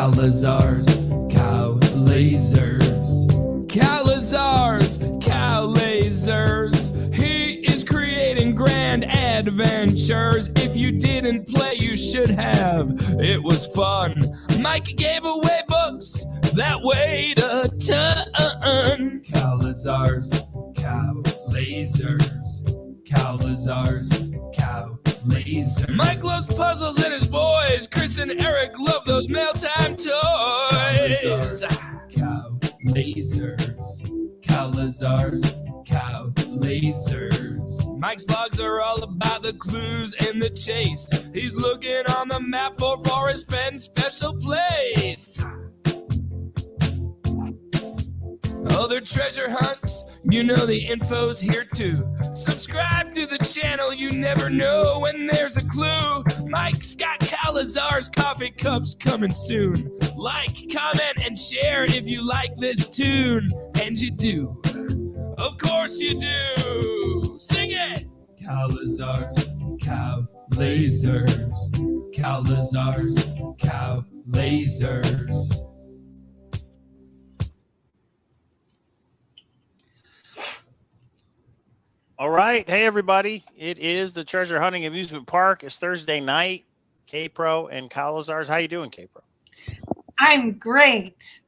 Cowlazars, Cowlazars. Cowlazars, Cowlazars. He is creating grand adventures. If you didn't play, you should have. It was fun. Mike gave away books that weighed a ton. Cowlazars, Cowlazars. Cowlazars, Cowlazars. Mike loves puzzles and his boys. Chris and Eric love those mailtime toys. Cowlazars, Cowlazars, Cowlazars. Mike's vlogs are all about the clues and the chase. He's looking on the map for Forest Fenn special place. Other treasure hunts, you know the info's here too. Subscribe to the channel, you never know when there's a clue. Mike's got Cowlazars coffee cups coming soon. Like, comment, and share if you like this tune. And you do. Of course you do. Sing it! Cowlazars, Cowlazars. Cowlazars, Cowlazars. All right. Hey, everybody. It is the Treasure Hunting Amusement Park. It's Thursday night. K-Pro and Cowlazars. How you doing, K-Pro? I'm great.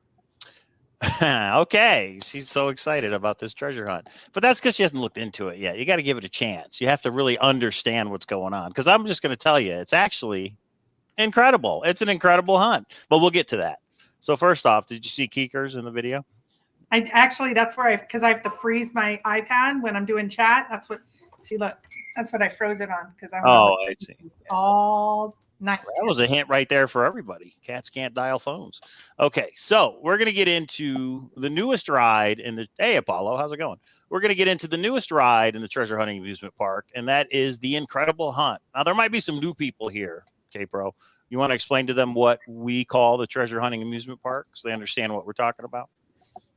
Okay. She's so excited about this treasure hunt. But that's because she hasn't looked into it yet. You got to give it a chance. You have to really understand what's going on. Because I'm just going to tell you, it's actually incredible. It's an incredible hunt. But we'll get to that. So first off, did you see Keekers in the video? I actually, that's where because I have to freeze my iPad when I'm doing chat. That's what, see, look, that's what I froze it on because I'm I see. All night. That was a hint right there for everybody. Cats can't dial phones. Okay, so we're going to get into the newest ride in the, hey, Apollo, how's it going? We're going to get into the newest ride in the Treasure Hunting Amusement Park, and that is the Incredible Hunt. Now, there might be some new people here, K-Pro. You want to explain to them what we call the Treasure Hunting Amusement Park so they understand what we're talking about?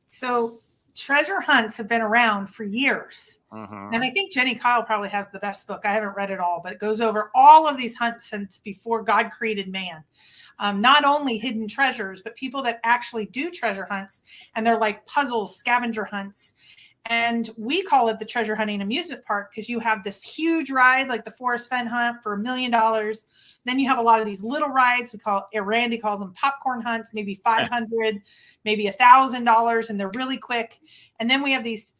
So treasure hunts have been around for years. And I think Jenny Kyle probably has the best book. I haven't read it all, but it goes over all of these hunts since before God created man. Not only hidden treasures, but people that actually do treasure hunts. And they're like puzzles, scavenger hunts. And we call it the Treasure Hunting Amusement Park because you have this huge ride like the Forest Fenn hunt for $1 million. Then you have a lot of these little rides. We call it, Randy calls them popcorn hunts, maybe $500, maybe $1,000, and they're really quick. And then we have these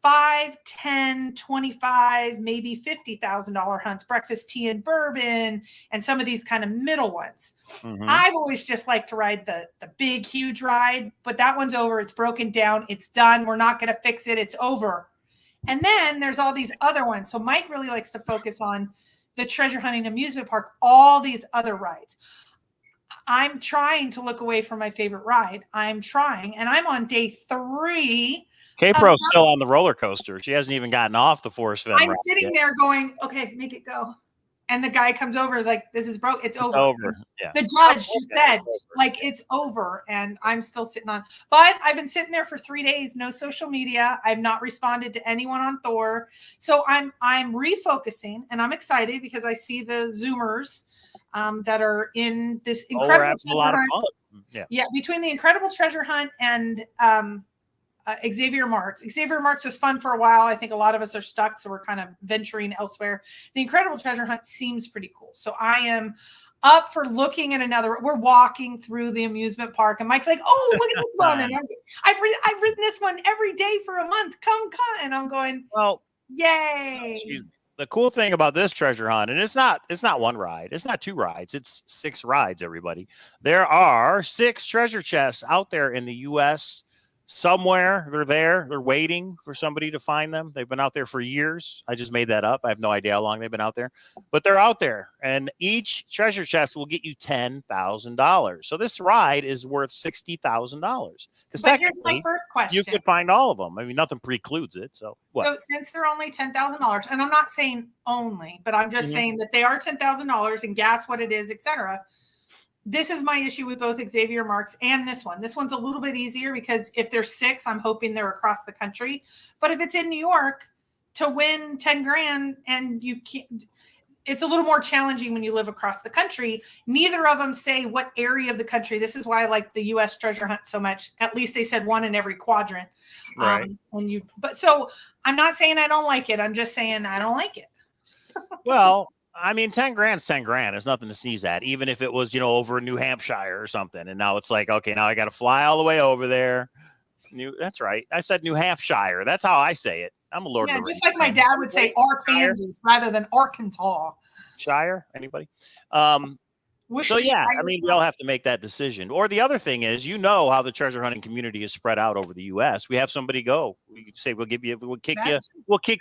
$5, $10, $25, maybe $50,000 hunts, breakfast, tea, and bourbon, and some of these kind of middle ones. I've always just liked to ride the big, huge ride, but that one's over. It's broken down. It's done. We're not going to fix it. It's over. And then there's all these other ones. So Mike really likes to focus on the Treasure Hunting Amusement Park, all these other rides. I'm trying to look away from my favorite ride. I'm trying, and I'm on day 3. K-Pro's still on the roller coaster. She hasn't even gotten off the Forest Fenn. I'm sitting there going, okay, make it go. And the guy comes over, is like, this is broke. It's over. Yeah. The judge just said, like, it's over. And I'm still sitting on. But I've been sitting there for 3 days, no social media. I've not responded to anyone on Thor. So I'm refocusing, and I'm excited because I see the Zoomers that are in this incredible treasure hunt. Yeah, between the incredible treasure hunt and Xavier Marks. Xavier Marks was fun for a while. I think a lot of us are stuck, so we're kind of venturing elsewhere. The Incredible Treasure Hunt seems pretty cool. So I am up for looking at another. We're walking through the amusement park, and Mike's like, "Oh, look at this one!" And I've written this one every day for a month. Come, and I'm going, "Well, yay!" Excuse me. The cool thing about this treasure hunt, and it's not one ride, it's not 2 rides, it's 6 rides. Everybody, there are 6 treasure chests out there in the U.S. Somewhere they're waiting for somebody to find them. They've been out there for years. I just made that up. I have no idea how long they've been out there, but they're out there, and each treasure chest will get you $10,000. So this ride is worth $60,000 because technically my first question, you could find all of them. I mean, nothing precludes it. So what? So since they're only $10,000, and I'm not saying only, but I'm just saying that they are $10,000 and gas what it is, etc. This is my issue with both Xavier Marks and this one. This one's a little bit easier because if there's 6, I'm hoping they're across the country. But if it's in New York, to win 10 grand and you can't, it's a little more challenging when you live across the country. Neither of them say what area of the country. This is why I like the U.S. treasure hunt so much. At least they said one in every quadrant. Right. But so I'm not saying I don't like it. I'm just saying I don't like it. Well, I mean, 10 grand's 10 grand. There's nothing to sneeze at, even if it was, over in New Hampshire or something. And now it's like, okay, now I got to fly all the way over there. That's right. I said New Hampshire. That's how I say it. I'm a Lord of the Rings. Just like my dad would say Arkansas rather than Arkansas. Shire? Anybody? So yeah, I mean, we all have to make that decision. Or the other thing is, how the treasure hunting community is spread out over the U.S. We have somebody go. We say we'll kick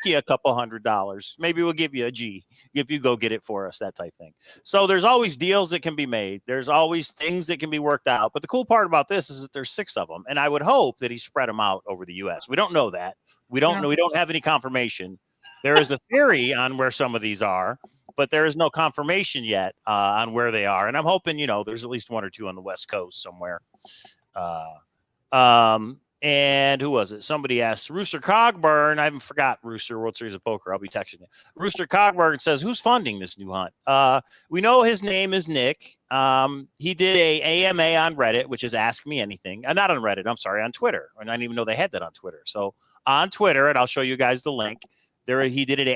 you a couple $100. Maybe we'll give you a G if you go get it for us, that type thing. So there's always deals that can be made. There's always things that can be worked out. But the cool part about this is that there's 6 of them, and I would hope that he spread them out over the U.S. We don't know that. We don't know. We don't have any confirmation. There is a theory on where some of these are, but there is no confirmation yet on where they are. And I'm hoping, there's at least 1 or 2 on the West Coast somewhere. And who was it? Somebody asked Rooster Cogburn. I haven't forgot Rooster, World Series of Poker. I'll be texting you. Rooster Cogburn says, who's funding this new hunt? We know his name is Nick. He did a AMA on Reddit, which is Ask Me Anything. Not on Reddit. I'm sorry, on Twitter. And I didn't even know they had that on Twitter. So on Twitter, and I'll show you guys the link. He did a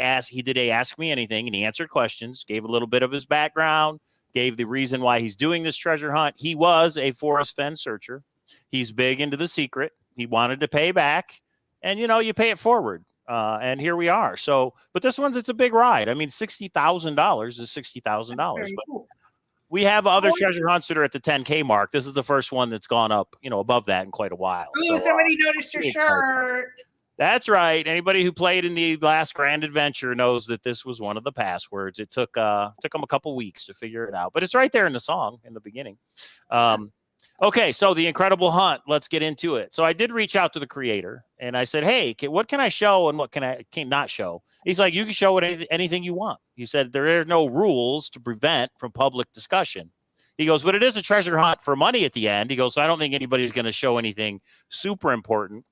Ask Me Anything, and he answered questions, gave a little bit of his background, gave the reason why he's doing this treasure hunt. He was a Forest Fen searcher. He's big into the secret. He wanted to pay back, and you pay it forward. And here we are. So, but this it's a big ride. I mean, $60,000 is $60,000. But we have other treasure hunts that are at the 10K mark. This is the first one that's gone up, above that in quite a while. Ooh, somebody noticed your shirt. That's right. Anybody who played in the last Grand Adventure knows that this was one of the passwords. It took them a couple weeks to figure it out, but it's right there in the song in the beginning. Okay, so the Incredible Hunt. Let's get into it. So I did reach out to the creator, and I said, "Hey, what can I show and what can I not show?" He's like, "You can show anything you want." He said, "There are no rules to prevent from public discussion." He goes, "But it is a treasure hunt for money at the end." He goes, "So I don't think anybody's going to show anything super important."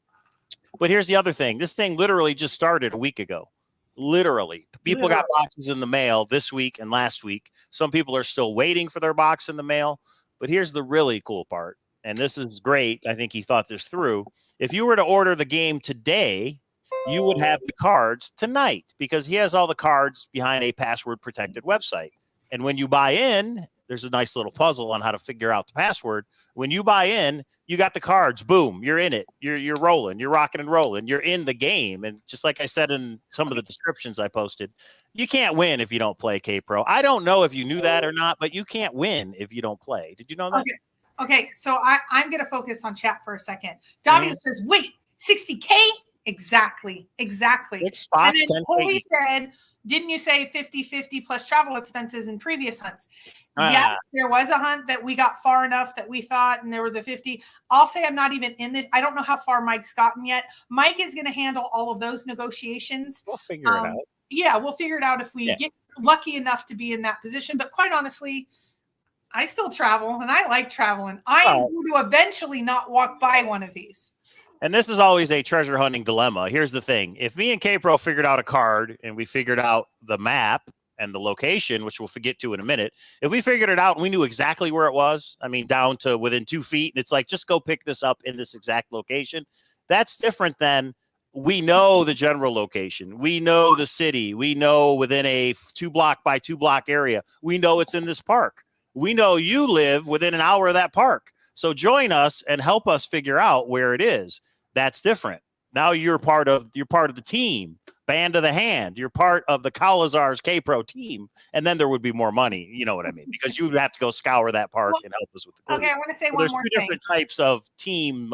But here's the other thing. This thing literally just started a week ago. Literally. People got boxes in the mail this week and last week. Some people are still waiting for their box in the mail. But here's the really cool part. And this is great. I think he thought this through. If you were to order the game today, you would have the cards tonight because he has all the cards behind a password protected website. And when you buy in, there's a nice little puzzle on how to figure out the password. When you buy in, you got the cards. Boom, you're in it. You're rolling. You're rocking and rolling. You're in the game. And just like I said in some of the descriptions I posted, you can't win if you don't play K-Pro. I don't know if you knew that or not, but you can't win if you don't play. Did you know that? Okay. So I'm going to focus on chat for a second. Davia says, wait, 60K? Exactly. Which spots? And then Holy said, didn't you say 50-50 plus travel expenses in previous hunts? Yes, there was a hunt that we got far enough that we thought, and there was a 50. I'll say I'm not even in it. I don't know how far Mike's gotten yet. Mike is going to handle all of those negotiations. We'll figure it out. Yeah, we'll figure it out if we get lucky enough to be in that position. But quite honestly, I still travel, and I like traveling. I am going to eventually not walk by one of these. And this is always a treasure hunting dilemma. Here's the thing. If me and K-Pro figured out a card and we figured out the map and the location, which we'll get to in a minute, if we figured it out and we knew exactly where it was, I mean, down to within 2 feet, and it's like, just go pick this up in this exact location, that's different than we know the general location. We know the city. We know within a 2 block by 2 block area. We know it's in this park. We know you live within an hour of that park. So join us and help us figure out where it is. That's different. Now you're part of the team, band of the hand. You're part of the Cowlazars K-Pro team, and then there would be more money. You know what I mean? Because you would have to go scour that park and help us with the clues. Okay, I want to say one more thing. There's 2 different types of teams,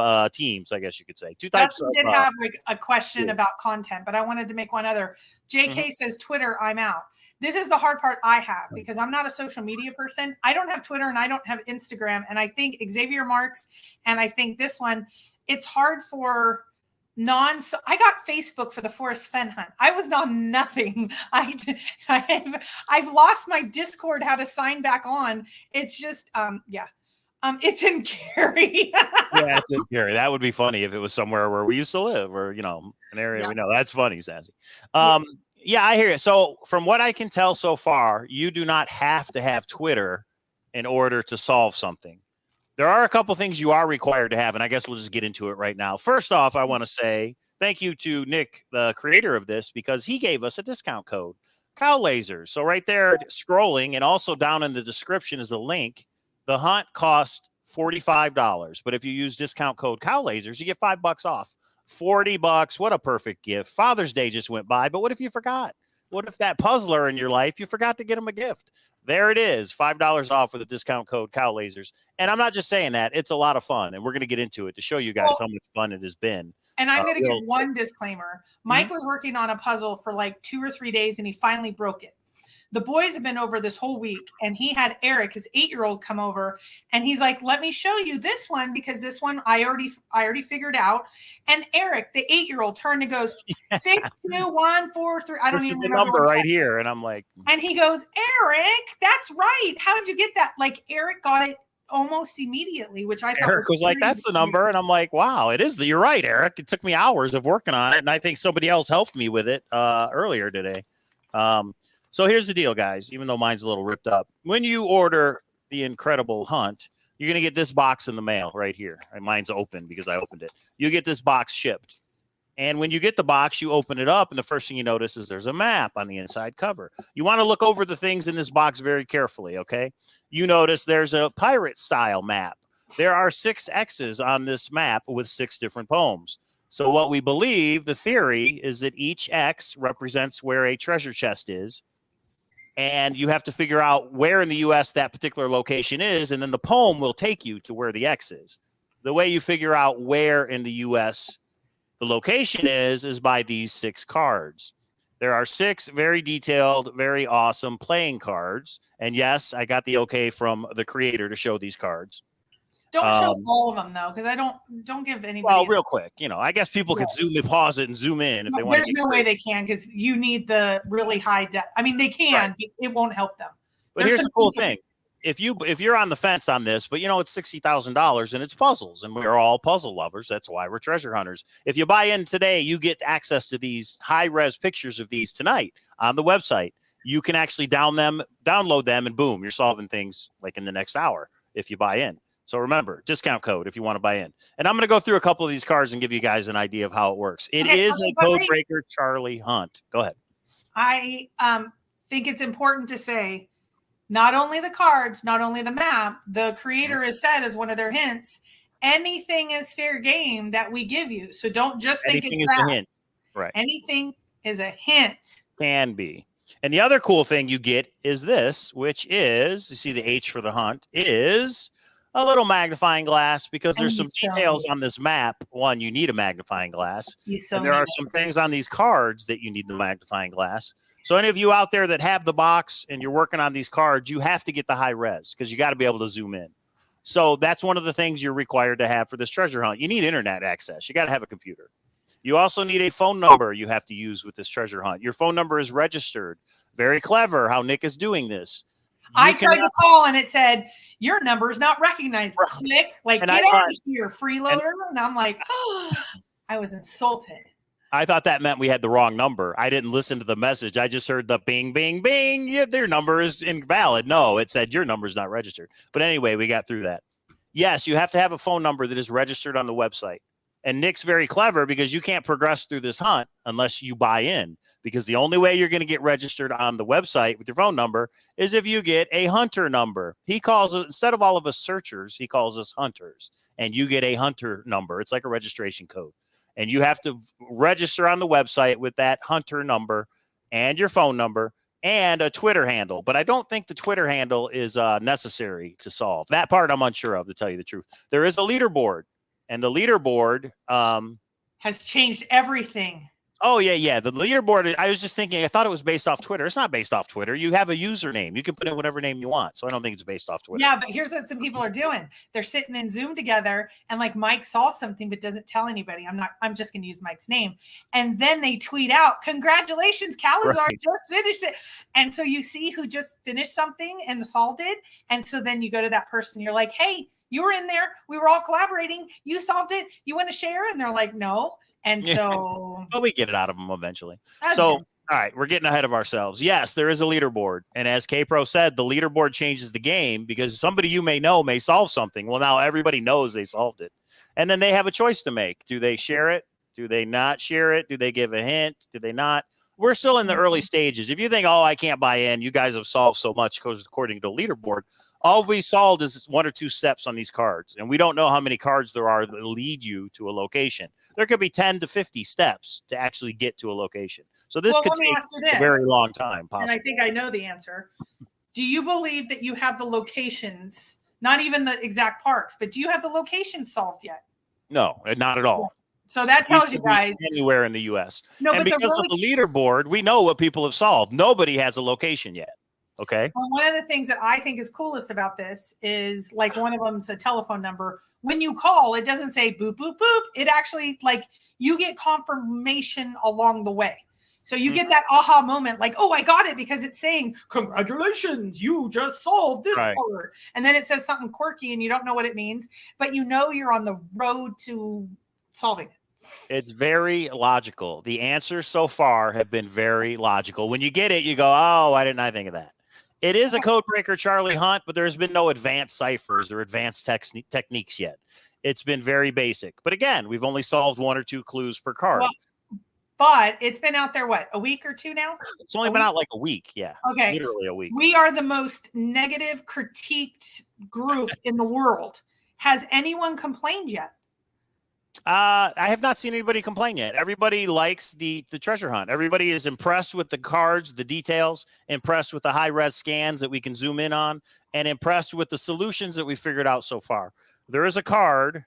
I guess you could say. 2 types. I did have like a question about content, but I wanted to make one other. JK says Twitter, I'm out. This is the hard part I have because I'm not a social media person. I don't have Twitter and I don't have Instagram, and I think Xavier Marks and I think this one. It's hard for I got Facebook for the Forest Fen hunt. I was on nothing. I've lost my Discord, how to sign back on. It's just, it's in Cary. Yeah, it's in Cary. That would be funny if it was somewhere where we used to live or, an area we know. That's funny, Sassy. Yeah, I hear you. So from what I can tell so far, you do not have to have Twitter in order to solve something. There are a couple things you are required to have, and I guess we'll just get into it right now. First off, I want to say thank you to Nick, the creator of this, because he gave us a discount code, Cowlazars. So right there, scrolling, and also down in the description is a link. The hunt cost $45, but if you use discount code Cowlazars, you get $5 off. $40. What a perfect gift. Father's Day just went by, but what if you forgot? What if that puzzler in your life, you forgot to get him a gift? There it is, $5 off with a discount code Cowlazars. And I'm not just saying that, it's a lot of fun, and we're going to get into it to show you guys how much fun it has been. And I'm going to give one disclaimer. Mike was working on a puzzle for like 2 or 3 days, and he finally broke it. The boys have been over this whole week, and he had Eric, his 8-year-old, come over, and he's like, "Let me show you this one, because this one I already figured out." And Eric, the 8-year-old, turned and goes, 6, 2, 1, 4, 3. I don't even remember the number right here, and I'm like, and he goes, "Eric, that's right. How did you get that?" Like, Eric got it almost immediately, which I thought Eric was like, "That's the number," and I'm like, "Wow, it is. You're right, Eric. It took me hours of working on it, and I think somebody else helped me with it earlier today." So here's the deal, guys, even though mine's a little ripped up. When you order the Incredible Hunt, you're going to get this box in the mail right here. And mine's open because I opened it. You get this box shipped. And when you get the box, you open it up, and the first thing you notice is there's a map on the inside cover. You want to look over the things in this box very carefully, okay? You notice there's a pirate-style map. There are 6 X's on this map with 6 different poems. So what we believe, the theory, is that each X represents where a treasure chest is. And you have to figure out where in the U.S. that particular location is, and then the poem will take you to where the X is. The way you figure out where in the U.S. the location is by these 6 cards. There are 6 very detailed, very awesome playing cards. And yes, I got the okay from the creator to show these cards. Don't show all of them, though, because I don't give anybody. Well, real quick, I guess people could pause it and zoom in if they want. There's no way they can, because you need the really high depth. I mean, they can, but it won't help them. But here's the cool thing: if you're on the fence on this, but it's $60,000 and it's puzzles, and we're all puzzle lovers. That's why we're treasure hunters. If you buy in today, you get access to these high-res pictures of these tonight on the website. You can actually download them, and boom, you're solving things like in the next hour if you buy in. So remember, discount code if you want to buy in. And I'm going to go through a couple of these cards and give you guys an idea of how it works. It is a Codebreaker Charlie Hunt. Go ahead. I think it's important to say, not only the cards, not only the map, the creator has said as one of their hints, anything is fair game that we give you. So don't just think anything it's is that. a hint. Right. Anything is a hint. Can be. And the other cool thing you get is this, which is, you see the H for the hunt, is a little magnifying glass, because there's some details on this map. One, you need a magnifying glass. And there are some things on these cards that you need the magnifying glass. So any of you out there that have the box and you're working on these cards, you have to get the high res, because you got to be able to zoom in. So that's one of the things you're required to have for this treasure hunt. You need internet access. You got to have a computer. You also need a phone number you have to use with this treasure hunt. Your phone number is registered. Very clever how Nick is doing this. I tried to call and it said, "Your number is not recognized." Click, like, get out of here, freeloader. And I'm like, oh, I was insulted. I thought that meant we had the wrong number. I didn't listen to the message. I just heard the bing, bing, bing. Yeah, their number is invalid. No, it said your number is not registered. But anyway, we got through that. Yes, you have to have a phone number that is registered on the website. And Nick's very clever, because you can't progress through this hunt unless you buy in. Because the only way you're going to get registered on the website with your phone number is if you get a hunter number. He calls it, instead of all of us searchers, he calls us hunters. And you get a hunter number. It's like a registration code. And you have to register on the website with that hunter number and your phone number and a Twitter handle. But I don't think the Twitter handle is necessary to solve. That part I'm unsure of, to tell you the truth. There is a leaderboard. And the leaderboard has changed everything. Oh, yeah. The leaderboard, I was just thinking, I thought it was based off Twitter. It's not based off Twitter. You have a username. You can put in whatever name you want. So I don't think it's based off Twitter. Yeah, but here's what some people are doing. They're sitting in Zoom together, and like Mike saw something but doesn't tell anybody. I'm just going to use Mike's name. And then they tweet out, "Congratulations, Cowlazars just finished it." And so you see who just finished something and solved it. And so then you go to that person. You're like, "Hey, you were in there. We were all collaborating. You solved it. You want to share?" And they're like, "No." And so, but we get it out of them eventually. So All right, we're getting ahead of ourselves. Yes, there is a leaderboard. And as K-Pro said, the leaderboard changes the game because somebody you may know may solve something. Well, now everybody knows they solved it. And then they have a choice to make. Do they share it? Do they not share it? Do they give a hint? Do they not? We're still in the early stages. If you think, oh, I can't buy in, you guys have solved so much according to the leaderboard. All we solved is 1 or 2 steps on these cards. And we don't know how many cards there are that lead you to a location. There could be 10 to 50 steps to actually get to a location. So this could take a very long time, possibly. And I think I know the answer. Do you believe that you have the locations, not even the exact parks, but do you have the locations solved yet? No, not at all. So that tells you guys. Anywhere in the U.S. No, and but because of the leaderboard, we know what people have solved. Nobody has a location yet. Okay. Well, one of the things that I think is coolest about this is like one of them's a telephone number. When you call, it doesn't say boop, boop, boop. It actually like you get confirmation along the way. So you get that aha moment like, oh, I got it because it's saying, congratulations, you just solved this part. And then it says something quirky and you don't know what it means, but you know you're on the road to solving it. It's very logical. The answers so far have been very logical. When you get it, you go, oh, why didn't I think of that? It is a codebreaker Charlie Hunt, but there's been no advanced ciphers or advanced techniques yet. It's been very basic. But again, we've only solved 1 or 2 clues per card. Well, but it's been out there, what, a week or 2 now? It's only been out like a week. Yeah. Okay. Literally a week. We are the most negative critiqued group in the world. Has anyone complained yet? I have not seen anybody complain yet. Everybody likes the treasure hunt. Everybody is impressed with the cards, the details, impressed with the high-res scans that we can zoom in on, and impressed with the solutions that we figured out so far. There is a card,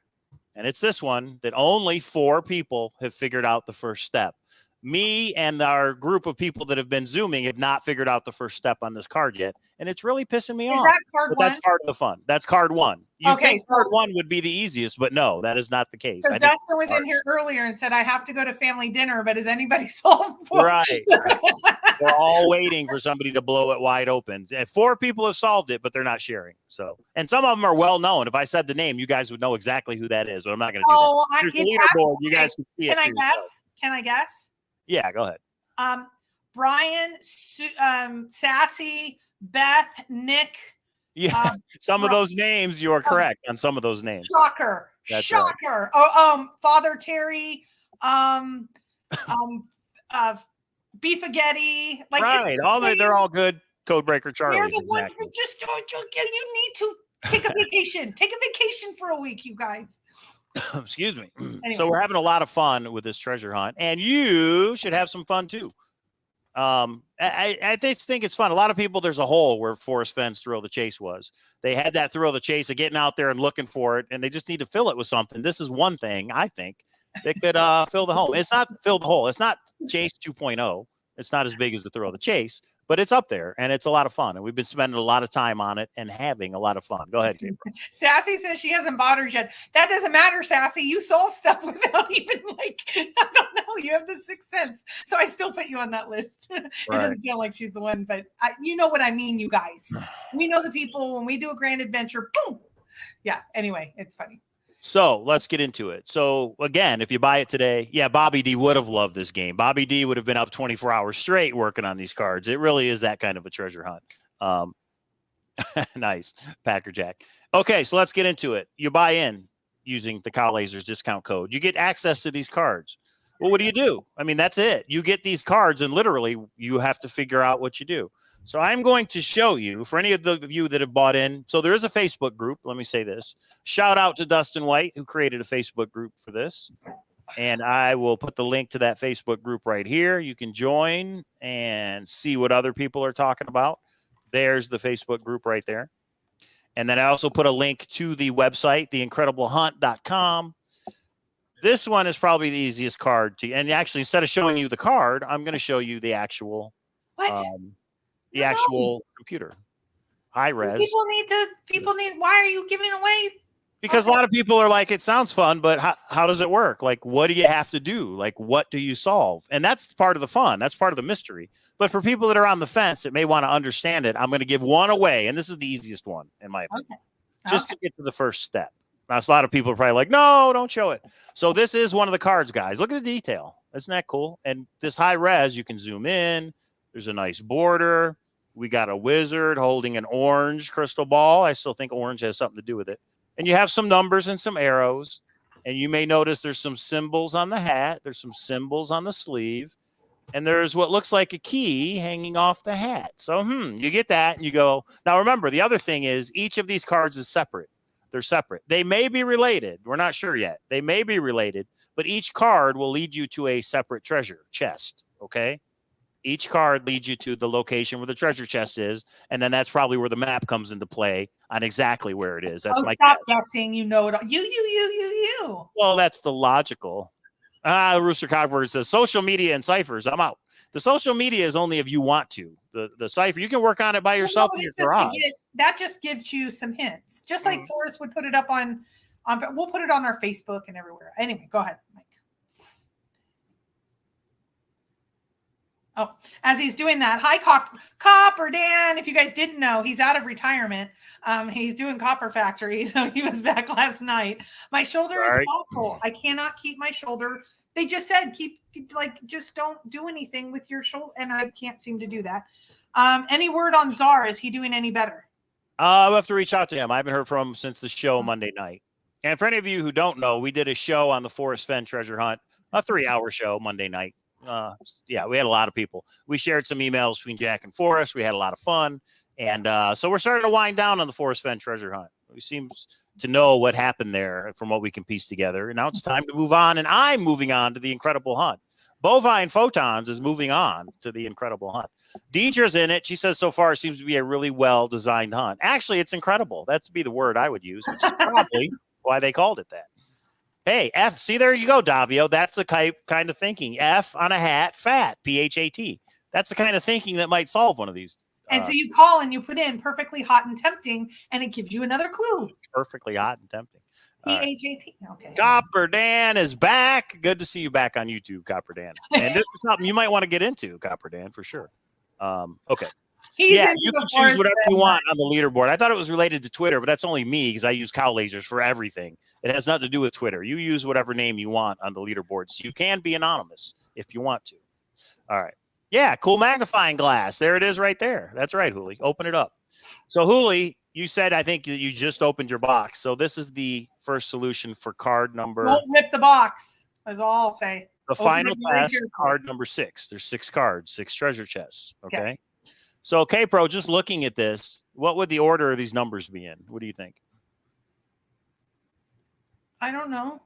and it's this one, that only 4 people have figured out the first step. Me and our group of people that have been zooming have not figured out the first step on this card yet, and it's really pissing me off. Is that card 1? That's part of the fun. That's card 1. You think so card 1 would be the easiest, but no, that is not the case. So Dustin was in here earlier and said, I have to go to family dinner, but has anybody solved for Right. They're all waiting for somebody to blow it wide open. And 4 people have solved it, but they're not sharing. So, and some of them are well known. If I said the name, you guys would know exactly who that is, but I'm not going to do that. Here's the leaderboard. You guys can see it. Can I guess? Can I guess? Yeah, go ahead. Brian, Sassy, Beth, Nick. Yeah, some of those names, you are correct on some of those names. Shocker. That's Shocker. Right. Oh, Father Terry, Beefagetti. Like right. They're all good codebreaker Charlies. They're the ones that just you need to take a vacation. Take a vacation for a week, you guys. Excuse me. Anyway. So we're having a lot of fun with this treasure hunt, and you should have some fun too. I think it's fun. A lot of people, there's a hole where Forrest Fenn's Thrill of the Chase was. They had that thrill of the chase of getting out there and looking for it, and they just need to fill it with something. This is one thing, I think, that could fill the hole. It's not fill the hole. It's not Chase 2.0. It's not as big as the Thrill of the Chase, but it's up there, and it's a lot of fun. And we've been spending a lot of time on it and having a lot of fun. Go ahead, Gabriel. Sassy says she hasn't bought hers yet. That doesn't matter, Sassy. You solve stuff without even I don't know. You have the 6th sense. So I still put you on that list. It doesn't sound like she's the one, but you know what I mean, you guys. We know the people. When we do a grand adventure, boom. Yeah, anyway, it's funny. So let's get into it. So again, if you buy it today, Bobby D would have loved this game. Bobby D would have been up 24 hours straight working on these cards. It really is that kind of a treasure hunt. Nice. Packer Jack. Okay, so let's get into it. You buy in using the Cowlazars discount code. You get access to these cards. Well, what do? I mean, that's it. You get these cards, and literally you have to figure out what you do. So I'm going to show you, for any of you that have bought in, so there is a Facebook group. Let me say this. Shout out to Dustin White, who created a Facebook group for this. And I will put the link to that Facebook group right here. You can join and see what other people are talking about. There's the Facebook group right there. And then I also put a link to the website, theincrediblehunt.com. This one is probably the easiest card to, and actually, instead of showing you the card, I'm going to show you the actual actual computer, high res. People need. Why are you giving away? Because a lot of people are like, it sounds fun, but how does it work? Like, what do you have to do? Like, what do you solve? And that's part of the fun. That's part of the mystery. But for people that are on the fence that may want to understand it, I'm going to give one away. And this is the easiest one, in my opinion, just to get to the first step. Now, a lot of people are probably like, no, don't show it. So this is one of the cards, guys. Look at the detail. Isn't that cool? And this high res, you can zoom in. There's a nice border. We got a wizard holding an orange crystal ball. I still think orange has something to do with it. And you have some numbers and some arrows. And you may notice there's some symbols on the hat. There's some symbols on the sleeve. And there's what looks like a key hanging off the hat. So, you get that and you go. Now, remember, the other thing is each of these cards is separate. They're separate. They may be related. We're not sure yet. They may be related, but each card will lead you to a separate treasure chest, okay? Each card leads you to the location where the treasure chest is, and then that's probably where the map comes into play on exactly where it is. That's my stop guessing. You know it all. You. Well, that's the logical. Rooster Cockbird says, social media and ciphers, I'm out. The social media is only if you want to. The cipher, you can work on it by yourself in your garage. That just gives you some hints. Just like Forrest would put it up on we'll put it on our Facebook and everywhere. Anyway, go ahead, Mike. Oh, as he's doing that, hi, Copper Dan. If you guys didn't know, he's out of retirement. He's doing Copper Factory, so he was back last night. My shoulder is awful. I cannot keep my shoulder. They just said just don't do anything with your shoulder, and I can't seem to do that. Any word on Czar? Is he doing any better? We'll have to reach out to him. I haven't heard from him since the show Monday night. And for any of you who don't know, we did a show on the Forest Fen treasure hunt, a 3-hour show Monday night. We had a lot of people. We shared some emails between Jack and Forrest. We had a lot of fun. And so we're starting to wind down on the Forest Fen treasure hunt. We seem to know what happened there from what we can piece together. And now it's time to move on. And I'm moving on to the incredible hunt. Bovine Photons is moving on to the incredible hunt. Deidre's in it. She says so far it seems to be a really well-designed hunt. Actually, it's incredible. That'd be the word I would use, which is probably why they called it that. Hey, F, see, there you go, Davio. That's the kind of thinking. F on a hat, fat, P-H-A-T. That's the kind of thinking that might solve one of these. And so you call and you put in perfectly hot and tempting, and it gives you another clue. Perfectly hot and tempting. P-H-A-T. Okay. Copper Dan is back. Good to see you back on YouTube, Copper Dan. And this is something you might want to get into, Copper Dan, for sure. Okay. You can choose whatever you want on the leaderboard. I thought it was related to Twitter, but that's only me because I use Cowlazars for everything. It has nothing to do with Twitter. You use whatever name you want on the leaderboard. So you can be anonymous if you want to. All right. Yeah, cool magnifying glass. There it is right there. That's right, Hooli. Open it up. So, Hooli, you said, I think, that you just opened your box. So this is the first solution for card number. Don't rip the box, is all I'll say. The final test, card number 6. There's 6 cards, 6 treasure chests. Okay. So, K-Pro, just looking at this, what would the order of these numbers be in? What do you think? I don't know.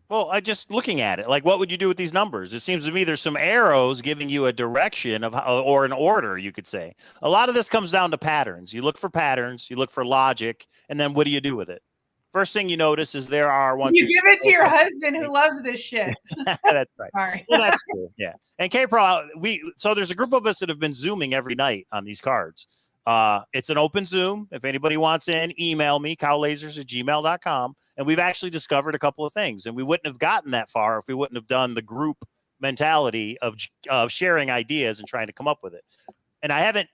Well, I just looking at it, like, what would you do with these numbers? It seems to me there's some arrows giving you a direction of how, or an order, you could say. A lot of this comes down to patterns. You look for patterns, you look for logic, and then what do you do with it? First thing you notice is there are one. You give it to your husband who loves this shit. That's right. Sorry. Well, that's cool. Yeah. And K-Pro, so there's a group of us that have been Zooming every night on these cards. It's an open Zoom. If anybody wants in, email me, cowlazars@gmail.com. And we've actually discovered a couple of things. And we wouldn't have gotten that far if we wouldn't have done the group mentality of sharing ideas and trying to come up with it. And I haven't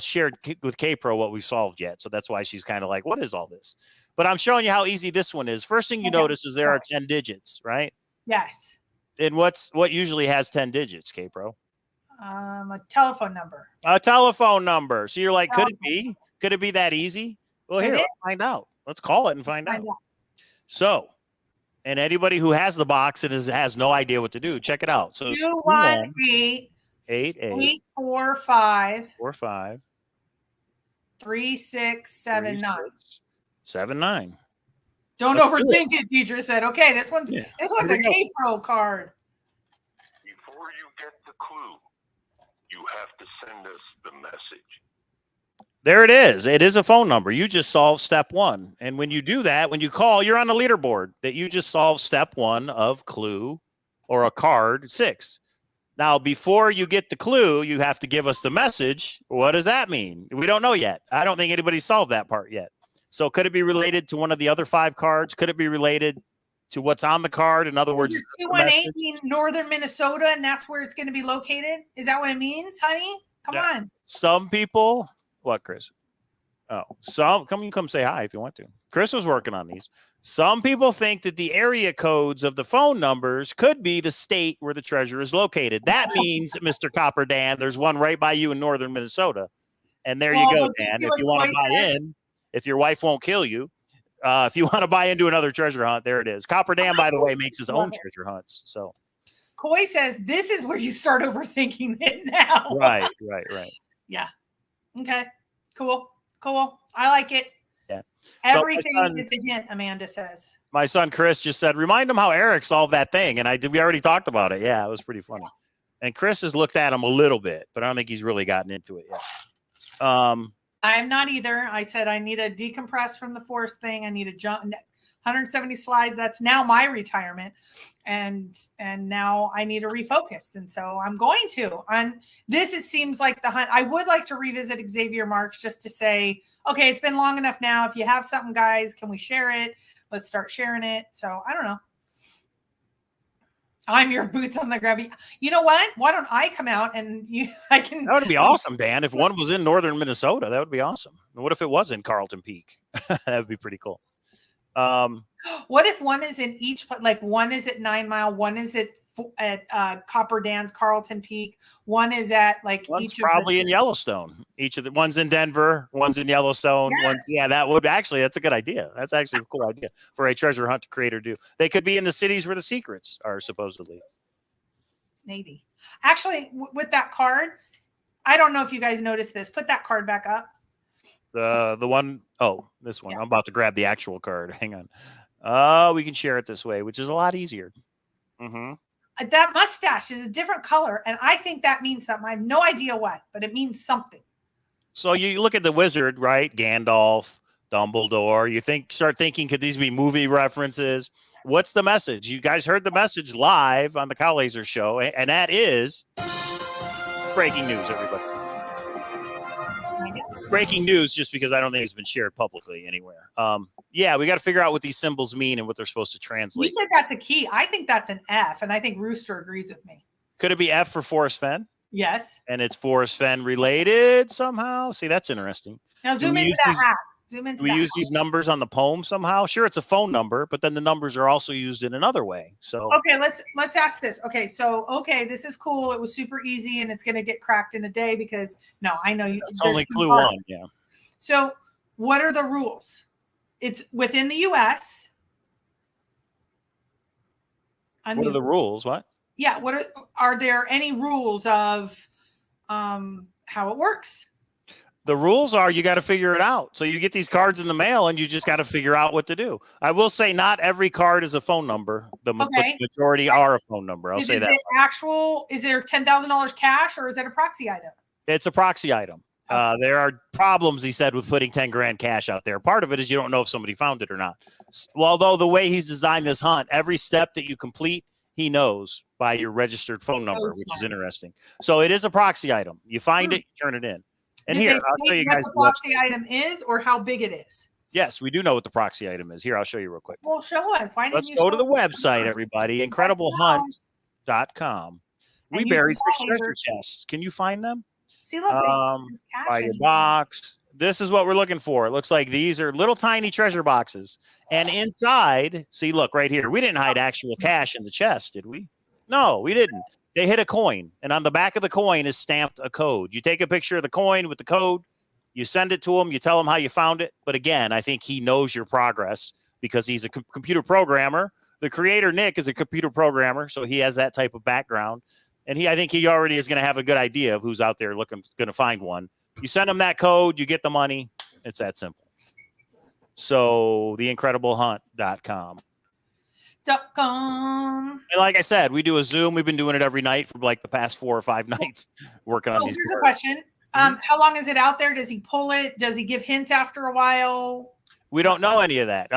shared with K-Pro what we've solved yet. So that's why she's kind of like, what is all this? But I'm showing you how easy this one is. First thing you notice is there are 10 digits, right? Yes. And what usually has 10 digits, K-Pro? A telephone number. A telephone number. So you're like, could it be? Could it be that easy? Well, here, let's find out. Let's call it and find out. So, and anybody who has the box and has no idea what to do, check it out. So 218 845 3679. 79. Don't overthink it, Deidre said. Okay, this one's a K-Pro card. Before you get the clue, you have to send us the message. There it is. It is a phone number. You just solved step 1. And when you do that, when you call, you're on the leaderboard that you just solved step 1 of clue or a card 6. Now, before you get the clue, you have to give us the message. What does that mean? We don't know yet. I don't think anybody solved that part yet. So could it be related to one of the other 5 cards? Could it be related to what's on the card? In other words, 218 mean northern Minnesota, and that's where it's going to be located? Is that what it means, honey? Come on. Some people, what, Chris? Oh, come say hi if you want to. Chris was working on these. Some people think that the area codes of the phone numbers could be the state where the treasure is located. That means, Mr. Copper Dan, there's one right by you in northern Minnesota. And there you go, Dan. If you want to buy in, if your wife won't kill you, if you want to buy into another treasure hunt, there it is. Copper Dan, by the way, makes his own treasure hunts. So Coy says this is where you start overthinking it now. Right. Yeah. Okay. Cool. I like it. Yeah. Everything is a hint, Amanda says. My son Chris just said, remind him how Eric solved that thing. And we already talked about it. Yeah, it was pretty funny. And Chris has looked at him a little bit, but I don't think he's really gotten into it yet. I'm not either. I said I need a decompress from the force thing. I need a jump 170 slides. That's now my retirement. And now I need to refocus. And so I'm going to. On this, it seems like the hunt. I would like to revisit Xavier Marks just to say, okay, it's been long enough now. If you have something, guys, can we share it? Let's start sharing it. So I don't know. I'm your boots on the ground. You know what? Why don't I come out and I can. That would be awesome, Dan. If one was in northern Minnesota, that would be awesome. What if it was in Carlton Peak? That would be pretty cool. What if one is in each, like one is at 9 Mile, one is at Copper Dan's Carlton Peak, one is at one's probably in Yellowstone. Each of the one's in Denver, one's in Yellowstone. Yes. That's a good idea. That's actually a cool idea for a treasure hunt creator to do. They could be in the cities where the secrets are supposedly. Maybe. Actually, with that card, I don't know if you guys noticed this. Put that card back up. The one, this one. Yeah. I'm about to grab the actual card. Hang on. We can share it this way, which is a lot easier. Mm-hmm. That mustache is a different color, and I think that means something. I have no idea what, but it means something. So you look at the wizard, right? Gandalf, Dumbledore. Start thinking, could these be movie references? What's the message? You guys heard the message live on the Cowlazars show, and that is breaking news, everybody. Breaking news, just because I don't think it's been shared publicly anywhere. We got to figure out what these symbols mean and what they're supposed to translate. You said that's a key. I think that's an F, and I think Rooster agrees with me. Could it be F for Forrest Fenn? Yes. And it's Forrest Fenn related somehow? See, that's interesting. Now zoom into that hat. Do we use these numbers on the poem somehow? Sure, it's a phone number, but then the numbers are also used in another way. So okay, let's ask this. Okay, so this is cool. It was super easy, and it's going to get cracked in a day because I know you. It's only clue one. Yeah. So, what are the rules? It's within the U.S. What are the rules? What? Yeah. Are there any rules of how it works? The rules are you got to figure it out. So you get these cards in the mail and you just got to figure out what to do. I will say not every card is a phone number. The majority are a phone number. I'll say that. Is there $10,000 cash or is it a proxy item? It's a proxy item. There are problems, he said, with putting 10 grand cash out there. Part of it is you don't know if somebody found it or not. Well, although the way he's designed this hunt, every step that you complete, he knows by your registered phone number, which is interesting. So it is a proxy item. You find it, you turn it in. And here, I'll show you guys what the proxy item is or how big it is. Yes, we do know what the proxy item is. Here, I'll show you real quick. Well, show us. Let's go to the website, everybody. IncredibleHunt.com. We buried 6 treasure chests. Can you find them? See, look. By your box. This is what we're looking for. It looks like these are little tiny treasure boxes. And inside, see, look right here. We didn't hide actual cash in the chest, did we? No, we didn't. They hit a coin, and on the back of the coin is stamped a code. You take a picture of the coin with the code, you send it to him, you tell him how you found it. But again, I think he knows your progress because he's a computer programmer. The creator, Nick, is a computer programmer, so he has that type of background. And I think he already is going to have a good idea of who's out there going to find one. You send him that code, you get the money. It's that simple. So, theincrediblehunt.com. .com. And like I said, we do a Zoom. We've been doing it every night for like the past 4 or 5 nights working on these. Here's a question. How long is it out there? Does he pull it? Does he give hints after a while? We don't know any of that.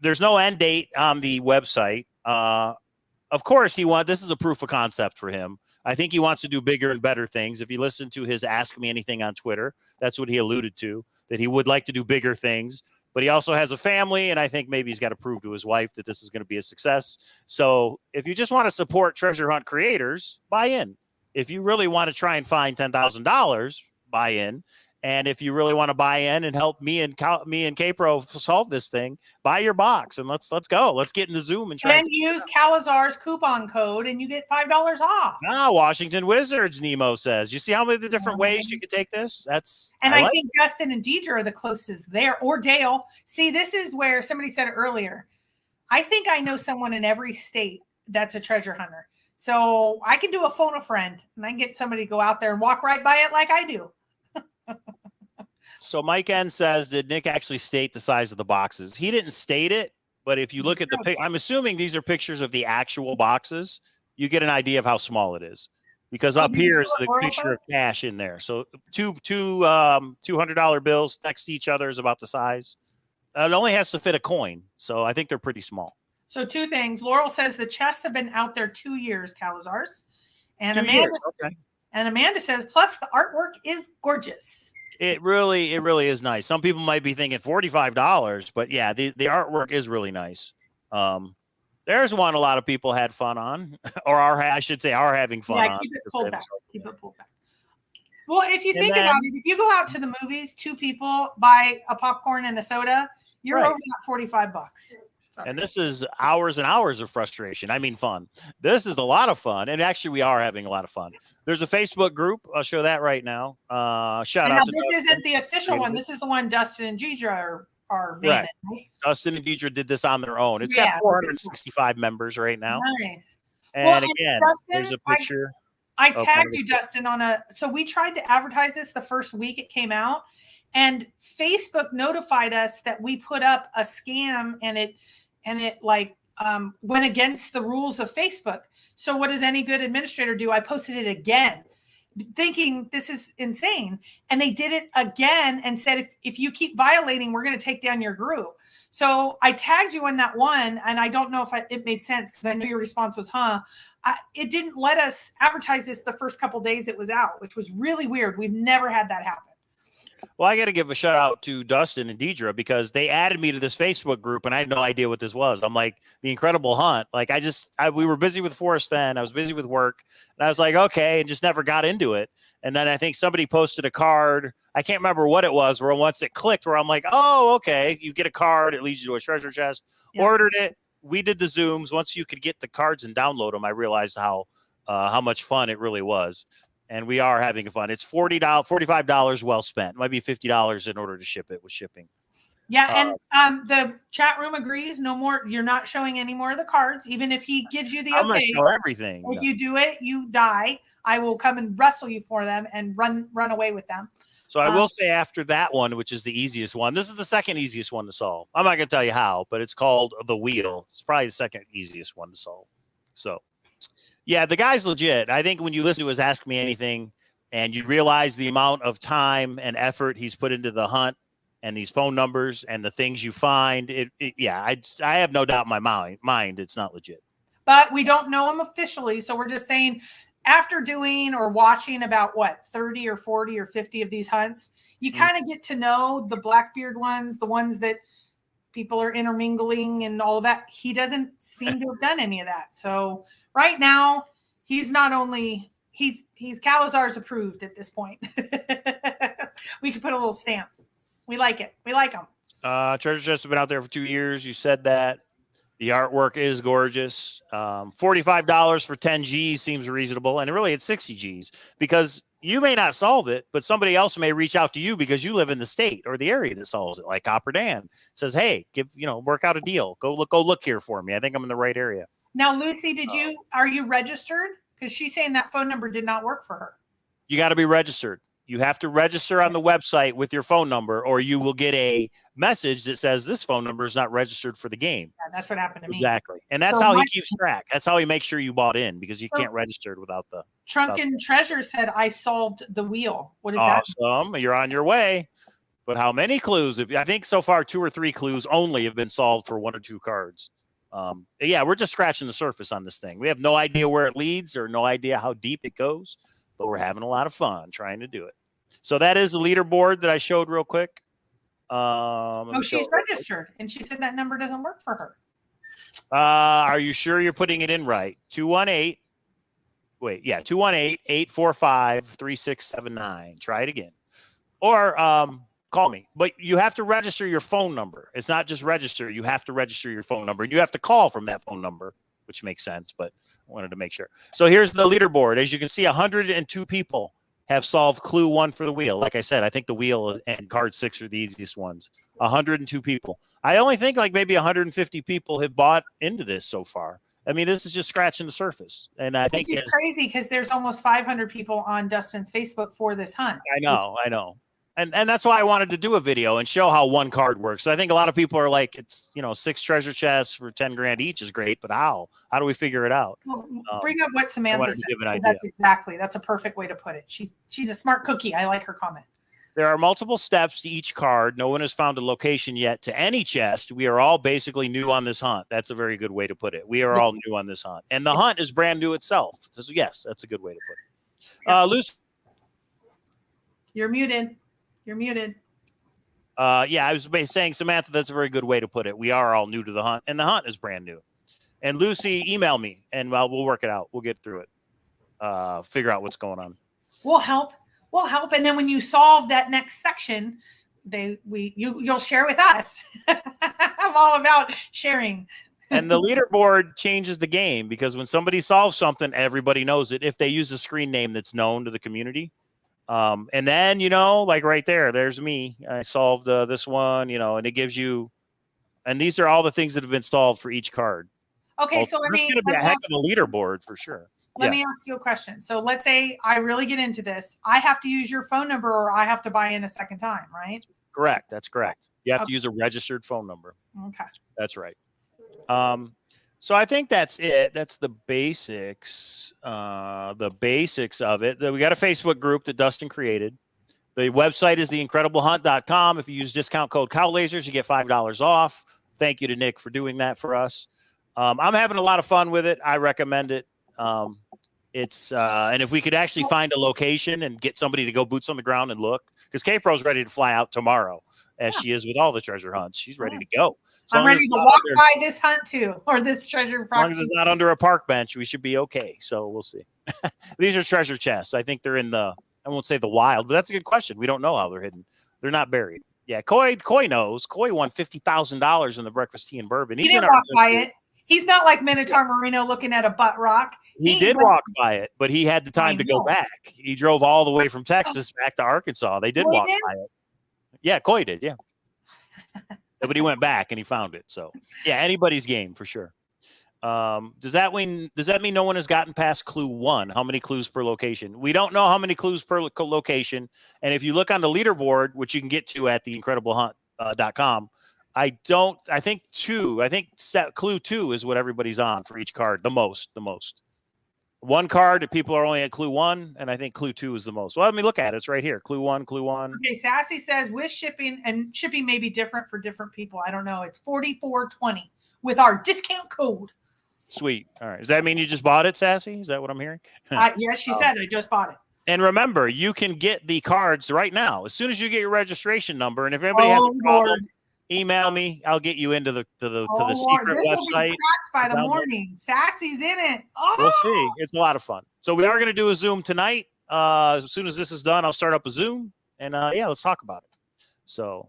There's no end date on the website. Of course, this is a proof of concept for him. I think he wants to do bigger and better things. If you listen to his Ask Me Anything on Twitter, that's what he alluded to, that he would like to do bigger things. But he also has a family, and I think maybe he's got to prove to his wife that this is going to be a success. So if you just want to support treasure hunt creators, buy in. If you really want to try and find $10,000, buy in. And if you really want to buy in and help me and K-Pro solve this thing, buy your box and let's go. Let's get in the Zoom and try. And use Cowlazars coupon code and you get $5 off. Washington Wizards, Nemo says. You see how many different ways you could take this? I think Justin and Deidre are the closest there, or Dale. See, this is where somebody said it earlier. I think I know someone in every state that's a treasure hunter. So I can do a phone a friend and I can get somebody to go out there and walk right by it like I do. So Mike N says, did Nick actually state the size of the boxes? He didn't state it, but if you look at I'm assuming these are pictures of the actual boxes. You get an idea of how small it is, because up here is the picture of cash in there. So two $200 bills next to each other is about the size. It only has to fit a coin, so I think they're pretty small. So two things. Laurel says the chests have been out there 2 years, Cowlazars. And 2 years. Okay. And Amanda says, plus the artwork is gorgeous. It really is nice. Some people might be thinking $45, but yeah, the artwork is really nice. There's one a lot of people had fun on, or are having fun on. Yeah, keep it pulled back. Well, if you think about it, if you go out to the movies, 2 people buy a popcorn and a soda, you're over that $45. Sorry. And this is hours and hours of frustration. I mean, fun. This is a lot of fun. And actually, we are having a lot of fun. There's a Facebook group. I'll show that right now. Shout out to this isn't the official one. This is the one Dustin and Deidre are manning, right? Dustin and Deidre did this on their own. It's got 465 members right now. Nice. And again, there's a picture. I tagged you, Dustin, so we tried to advertise this the first week it came out. And Facebook notified us that we put up a scam and it went against the rules of Facebook. So what does any good administrator do? I posted it again, thinking this is insane. And they did it again and said, if you keep violating, we're going to take down your group. So I tagged you in that one. And I don't know if it made sense because I knew your response was, it didn't let us advertise this the first couple days it was out, which was really weird. We've never had that happen. Well, I got to give a shout out to Dustin and Deidre because they added me to this Facebook group and I had no idea what this was. I'm like, the Incredible Hunt. Like we were busy with Forrest Fenn. I was busy with work and I was like, okay, and just never got into it. And then I think somebody posted a card. I can't remember what it was, where once it clicked where I'm like, oh, okay, you get a card. It leads you to a treasure chest. Yeah. Ordered it. We did the Zooms. Once you could get the cards and download them, I realized how much fun it really was. And we are having fun. It's $45 well spent. It might be $50 in order to ship it with shipping. Yeah, and the chat room agrees. No more. You're not showing any more of the cards, even if he gives you the okay. I'm gonna show everything. If you do it, you die. I will come and wrestle you for them and run away with them. So I will say after that one, which is the easiest one, this is the second easiest one to solve. I'm not gonna tell you how, but it's called the wheel. It's probably the second easiest one to solve. So. Yeah, the guy's legit. I think when you listen to his Ask Me Anything and you realize the amount of time and effort he's put into the hunt and these phone numbers and the things you find, I have no doubt in my mind it's not legit. But we don't know him officially, so we're just saying after doing or watching about 30 or 40 or 50 of these hunts, you kind of get to know the Blackbeard ones, the ones that people are intermingling and all of that. He doesn't seem to have done any of that. So right now, he's Cowlazars approved at this point. We could put a little stamp. We like it. We like him. Treasure chests have been out there for 2 years. You said that. The artwork is gorgeous. $45 for 10 G's seems reasonable. And really, it's 60 G's because you may not solve it, but somebody else may reach out to you because you live in the state or the area that solves it. Like Copper Dan says, hey, work out a deal. Go look here for me. I think I'm in the right area. Now, Lucy, are you registered? Because she's saying that phone number did not work for her. You got to be registered. You have to register on the website with your phone number, or you will get a message that says this phone number is not registered for the game. Yeah, that's what happened to me. Exactly. And that's how he keeps track. That's how he makes sure you bought in because you can't register it without the Trunken Treasure said, I solved the wheel. What is that? Awesome. You're on your way. But how many clues? I think so far 2 or 3 clues only have been solved for 1 or 2 cards. Yeah, we're just scratching the surface on this thing. We have no idea where it leads or no idea how deep it goes, but we're having a lot of fun trying to do it. So that is the leaderboard that I showed real quick. She's registered, and she said that number doesn't work for her. Are you sure you're putting it in right? 218-845-3679. Try it again. or call me. But you have to register your phone number. It's not just register. You have to register your phone number. And you have to call from that phone number, which makes sense, but I wanted to make sure. So here's the leaderboard. As you can see, 102 people have solved clue 1 for the wheel. Like I said, I think the wheel and card 6 are the easiest ones. 102 people. I only think like maybe 150 people have bought into this so far. I mean, this is just scratching the surface. And I think it's crazy because there's almost 500 people on Dustin's Facebook for this hunt. I know. And that's why I wanted to do a video and show how one card works. So I think a lot of people are like, it's, 6 treasure chests for 10 grand each is great, but how do we figure it out? Well, bring up what Samantha said. That's a perfect way to put it. She's a smart cookie. I like her comment. There are multiple steps to each card. No one has found a location yet to any chest. We are all basically new on this hunt. That's a very good way to put it. We are all new on this hunt. And the hunt is brand new itself. So yes, that's a good way to put it. Lucy. You're muted. Yeah, I was saying, Samantha, that's a very good way to put it. We are all new to the hunt, and the hunt is brand new. And Lucy, email me, and we'll work it out. We'll get through it. Figure out what's going on. We'll help. And then when you solve that next section, you'll share with us. I'm all about sharing. And the leaderboard changes the game because when somebody solves something, everybody knows it if they use a screen name that's known to the community. And then, like right there's me. I solved this one, and it gives you, and these are all the things that have been solved for each card. Okay. So it's going to be a heck of a leaderboard for sure. Let me ask you a question. So let's say I really get into this. I have to use your phone number or I have to buy in a second time, right? Correct. That's correct. You have to use a registered phone number. Okay. That's right. So I think that's it. That's the basics. The basics of it. We got a Facebook group that Dustin created. The website is theincrediblehunt.com. If you use discount code Cowlazars, you get $5 off. Thank you to Nick for doing that for us. I'm having a lot of fun with it. I recommend it. And if we could actually find a location and get somebody to go boots on the ground and look, because K-Pro's ready to fly out tomorrow, as she is with all the treasure hunts. She's ready to go. I'm ready to walk by this hunt too, or this treasure. As long as it's not under a park bench, we should be okay. So we'll see. These are treasure chests. I think they're in I won't say the wild, but that's a good question. We don't know how they're hidden. They're not buried. Yeah, Coy knows. Coy won $50,000 in the breakfast tea and bourbon. He didn't walk by it. He's not like Minotaur Marino looking at a butt rock. He did walk by it, but he had the time to go back. He drove all the way from Texas back to Arkansas. They did walk by it. Yeah, Coy did. Yeah. But he went back and he found it. So yeah, anybody's game for sure. Does that mean no one has gotten past clue 1? How many clues per location? We don't know how many clues per location. And if you look on the leaderboard, which you can get to at theincrediblehunt.com, I think 2. I think clue 2 is what everybody's on for each card. The most. One card that people are only at clue 1, and I think clue 2 is the most. Well, let me look at it. It's right here. Clue 1. Okay, Sassy says with shipping, and shipping may be different for different people. I don't know. It's $44.20 with our discount code. Sweet. All right. Does that mean you just bought it, Sassy? Is that what I'm hearing? Yes, she said I just bought it. And remember, you can get the cards right now as soon as you get your registration number. And if anybody has a problem, email me. I'll get you into the secret this website. Will be cracked by the morning. Sassy's in it. Oh! We'll see. It's a lot of fun. So we are going to do a Zoom tonight. As soon as this is done, I'll start up a Zoom, and let's talk about it. So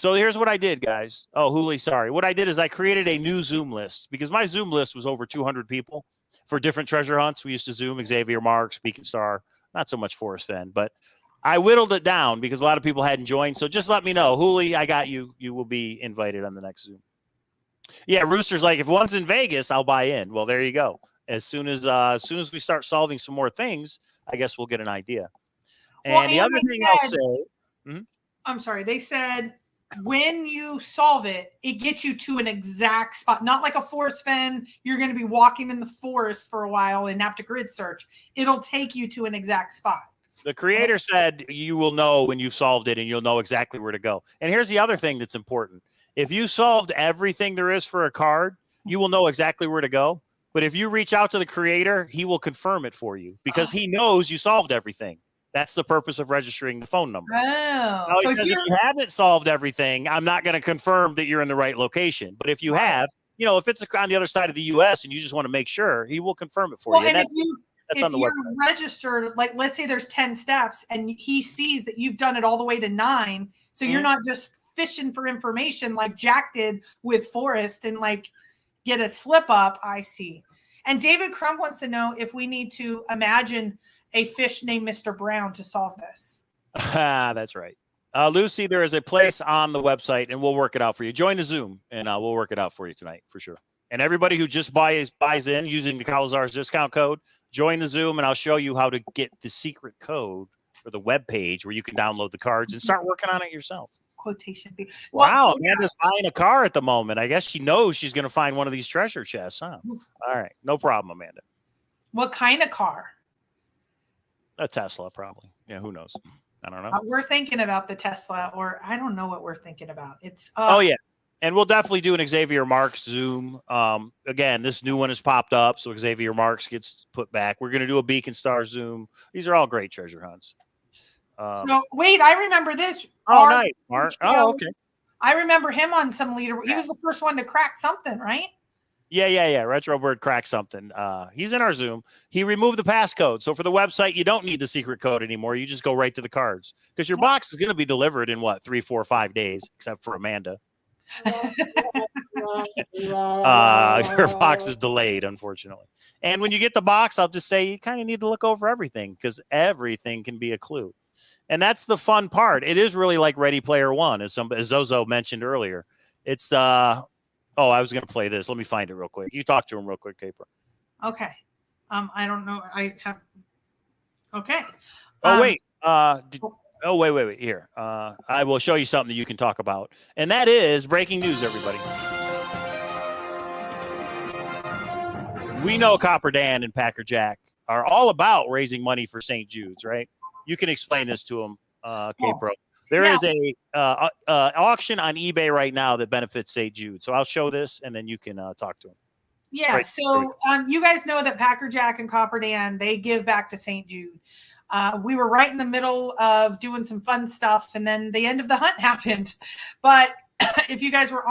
here's what I did, guys. Oh, Huli, sorry. What I did is I created a new Zoom list because my Zoom list was over 200 people for different treasure hunts. We used to Zoom Xavier Marks, Beacon Star, not so much Forrest Fenn, but I whittled it down because a lot of people hadn't joined. So just let me know. Huli, I got you. You will be invited on the next Zoom. Yeah, Rooster's like, if one's in Vegas, I'll buy in. Well, there you go. As soon as we start solving some more things, I guess we'll get an idea. And the other thing I'll say, I'm sorry, they said when you solve it, it gets you to an exact spot, not like a Forrest Fenn. You're going to be walking in the forest for a while and have to grid search. It'll take you to an exact spot. The creator said you will know when you've solved it and you'll know exactly where to go. And here's the other thing that's important. If you solved everything there is for a card, you will know exactly where to go. But if you reach out to the creator, he will confirm it for you because he knows you solved everything. That's the purpose of registering the phone number. Oh, so he says, if you haven't solved everything, I'm not going to confirm that you're in the right location. But if you have, if it's on the other side of the U.S. and you just want to make sure, he will confirm it for you. And That's if on the you're website. registered, like let's say there's 10 steps and he sees that you've done it all the way to 9. So you're not just fishing for information like Jack did with Forrest and like get a slip up. I see. And David Crump wants to know if we need to imagine a fish named Mr. Brown to solve this. That's right. Lucy, there is a place on the website, and we'll work it out for you. Join the Zoom, and we'll work it out for you tonight for sure. And everybody who just buys in using the Cowlazars discount code, join the Zoom, and I'll show you how to get the secret code for the web page where you can download the cards and start working on it yourself. Quotation. Wow, Amanda's buying a car at the moment. I guess she knows she's going to find one of these treasure chests, huh? All right, no problem, Amanda. What kind of car? A Tesla, probably. Yeah, who knows? I don't know. We're thinking about the Tesla, or I don't know what we're thinking about. It's oh yeah, and we'll definitely do an Xavier Marks Zoom. Again, this new one has popped up, so Xavier Marks gets put back. We're going to do a Beacon Star Zoom. These are all great treasure hunts. So wait, I remember this. Oh, nice, Mark. Oh, okay. I remember him on some leader. He was the first one to crack something, right? Yeah. Retrobird cracked something. He's in our Zoom. He removed the passcode. So for the website, you don't need the secret code anymore. You just go right to the cards because your box is going to be delivered in 3, 4, 5 days, except for Amanda. Your box is delayed, unfortunately. And when you get the box, I'll just say you kind of need to look over everything because everything can be a clue. And that's the fun part. It is really like Ready Player One, as Zozo mentioned earlier. It's oh, I was going to play this. Let me find it real quick. You talk to him real quick, Caper. Okay. I don't know. I have. Okay. Oh, wait. Wait. Here. I will show you something that you can talk about. And that is breaking news, everybody. We know Copper Dan and Packer Jack are all about raising money for St. Jude's, right? You can explain this to them, K-Pro. There is a auction on eBay right now that benefits St. Jude. So I'll show this, and then you can talk to him. Yeah. Right. So you guys know that Packer Jack and Copper Dan, they give back to St. Jude. We were right in the middle of doing some fun stuff, and then the end of the hunt happened. But if you guys were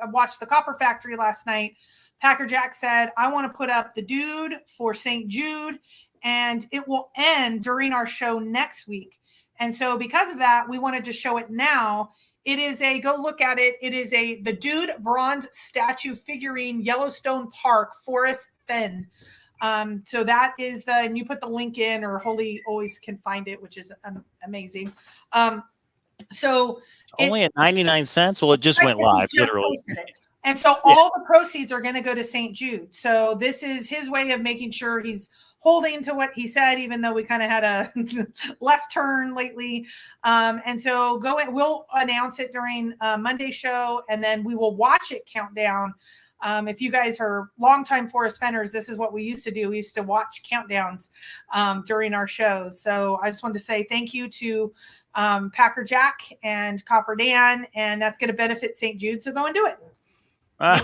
watched the Copper Factory last night, Packer Jack said, I want to put up the dude for St. Jude, and it will end during our show next week. And so because of that, we wanted to show it now. It is go look at it. It is the dude bronze statue figurine, Yellowstone Park, Forrest Fenn. So that is and you put the link in, or Holy always can find it, which is amazing. So only at 99 cents. Well, it just went live, literally. And so all the proceeds are going to go to St. Jude. So this is his way of making sure he's holding to what he said, even though we kind of had a left turn lately. And so we'll announce it during Monday's show, and then we will watch it count down. If you guys are longtime Forrest Fenners, this is what we used to do. We used to watch countdowns during our shows. So I just wanted to say thank you to Packer Jack and Copper Dan, and that's going to benefit St. Jude. So go and do it.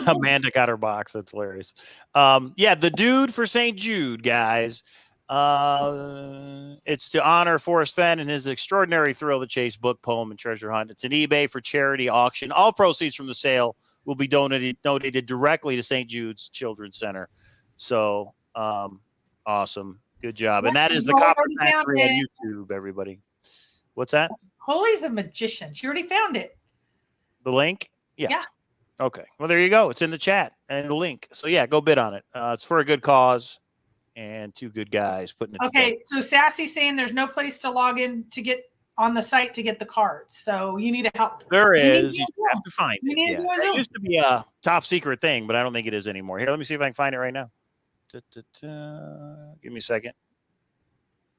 Amanda got her box. That's hilarious. The dude for St. Jude, guys. It's to honor Forrest Fenn and his extraordinary thrill of the chase book, poem, and treasure hunt. It's an eBay for charity auction. All proceeds from the sale will be donated directly to St. Jude's Children's Center. So awesome. Good job. And that is the Copper Factory on YouTube, everybody. What's that? Holy's a magician. She already found it. The link? Yeah. Okay. Well, there you go. It's in the chat and the link. So, yeah, go bid on it. It's for a good cause and two good guys putting it together. Okay. So, Sassy's saying there's no place to log in to get on the site to get the cards. So, you need to help. There is. You have to find it. It used to be a top secret thing, but I don't think it is anymore. Here, let me see if I can find it right now. Give me a second.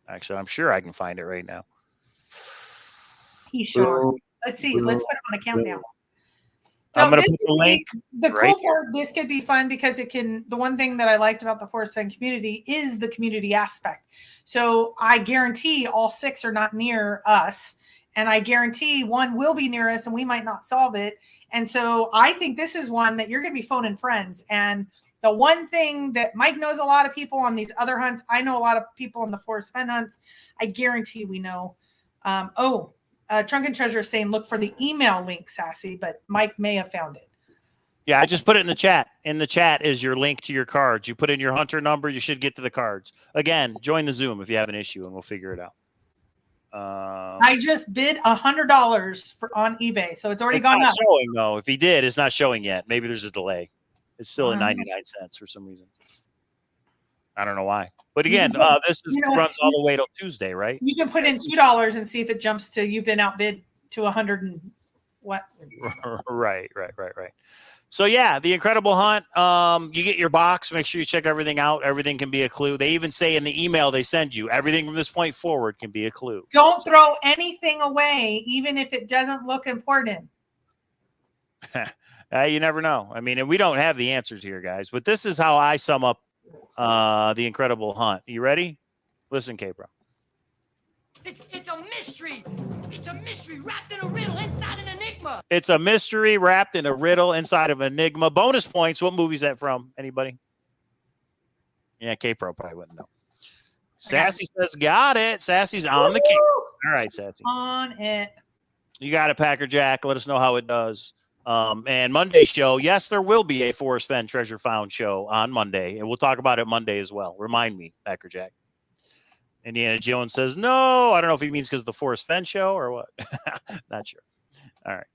Actually, I'm sure I can find it right now. He's sure. Let's see. Let's put it on a countdown. So I'm going to put the link. The cool part, this could be fun because the one thing that I liked about the Forrest Fenn community is the community aspect. So I guarantee all 6 are not near us. And I guarantee one will be near us and we might not solve it. And so I think this is one that you're going to be phoning friends. And the one thing that Mike knows a lot of people on these other hunts. I know a lot of people on the Forrest Fenn hunts. I guarantee we know. Trunken Treasure is saying, look for the email link, Sassy, but Mike may have found it. Yeah, I just put it in the chat. In the chat is your link to your cards. You put in your hunter number, you should get to the cards. Again, join the Zoom if you have an issue, and we'll figure it out. I just bid $100 on eBay, so it's already gone not up. showing though. If he did, it's not showing yet. Maybe there's a delay. It's still at 99 cents for some reason. I don't know why. But again, this runs all the way till Tuesday, right? You can put in $2 and see if it jumps to you've been outbid to 100 and what? Right. So yeah, the Incredible Hunt. You get your box. Make sure you check everything out. Everything can be a clue. They even say in the email they send you, everything from this point forward can be a clue. Don't throw anything away, even if it doesn't look important. You never know. I mean, and we don't have the answers here, guys. But this is how I sum up the Incredible Hunt. You ready? Listen, K-Bro. It's a mystery. It's a mystery wrapped in a riddle inside an enigma. It's a mystery wrapped in a riddle inside of enigma. Bonus points. What movie is that from? Anybody? Yeah, K-Pro probably wouldn't know. Sassy says, got it. Sassy's on the case. All right, Sassy. On it. You got it, Packer Jack. Let us know how it does. And Monday show, yes, there will be a Forrest Fenn Treasure Found show on Monday, and we'll talk about it Monday as well. Remind me, Packer Jack. Indiana Jones says no. I don't know if he means because of the Forrest Fenn show or what. Not sure. All right.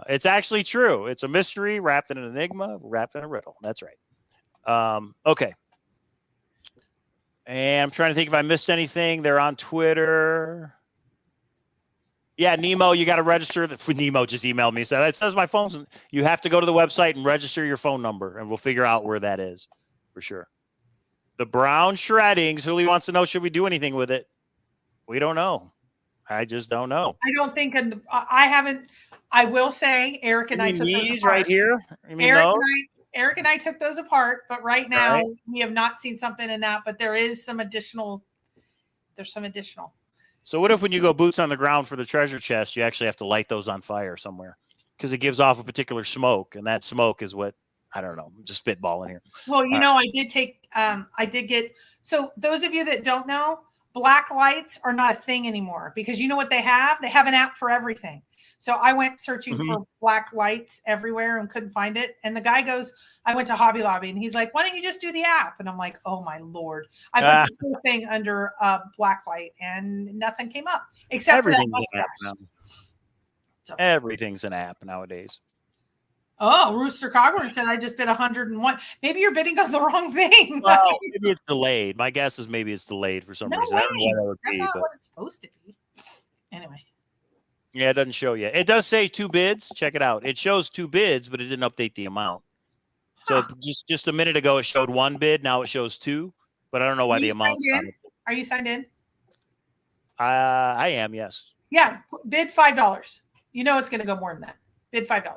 It's actually true. It's a mystery wrapped in an enigma, wrapped in a riddle. That's right. Okay. And I'm trying to think if I missed anything. They're on Twitter. Yeah, Nemo, you got to register. Nemo just emailed me. Said it says my phone's. You have to go to the website and register your phone number, and we'll figure out where that is for sure. The brown shreddings. Huli wants to know, should we do anything with it? We don't know. I just don't know. I don't think. I haven't. I will say, Eric and I took those apart. Right here. You mean Eric and I took those apart, but right now we have not seen something in that. But there is some additional. There's some additional. So what if when you go boots on the ground for the treasure chest, you actually have to light those on fire somewhere because it gives off a particular smoke, and that smoke is what, I don't know, I'm just spitballing here. Well, you know, I did get, so those of you that don't know, black lights are not a thing anymore because you know what they have? They have an app for everything. So I went searching for black lights everywhere and couldn't find it. And the guy goes, I went to Hobby Lobby and he's like, why don't you just do the app? And I'm like, oh my Lord. I put this whole thing under black light and nothing came up except for that mustache. So. Everything's an app nowadays. Oh, Rooster Cogburn said I just bid 101. Maybe you're bidding on the wrong thing. Well, maybe it's delayed. My guess is maybe it's delayed for some reason. Way. I don't know what That's not what it's supposed to be. Anyway. Yeah, it doesn't show yet. It does say 2 bids. Check it out. It shows 2 bids, but it didn't update the amount. So just a minute ago, it showed 1 bid. Now it shows 2, but I don't know why the amount's not. Are you signed in? I am, yes. Yeah, bid $5. You know it's going to go more than that. Bid $5.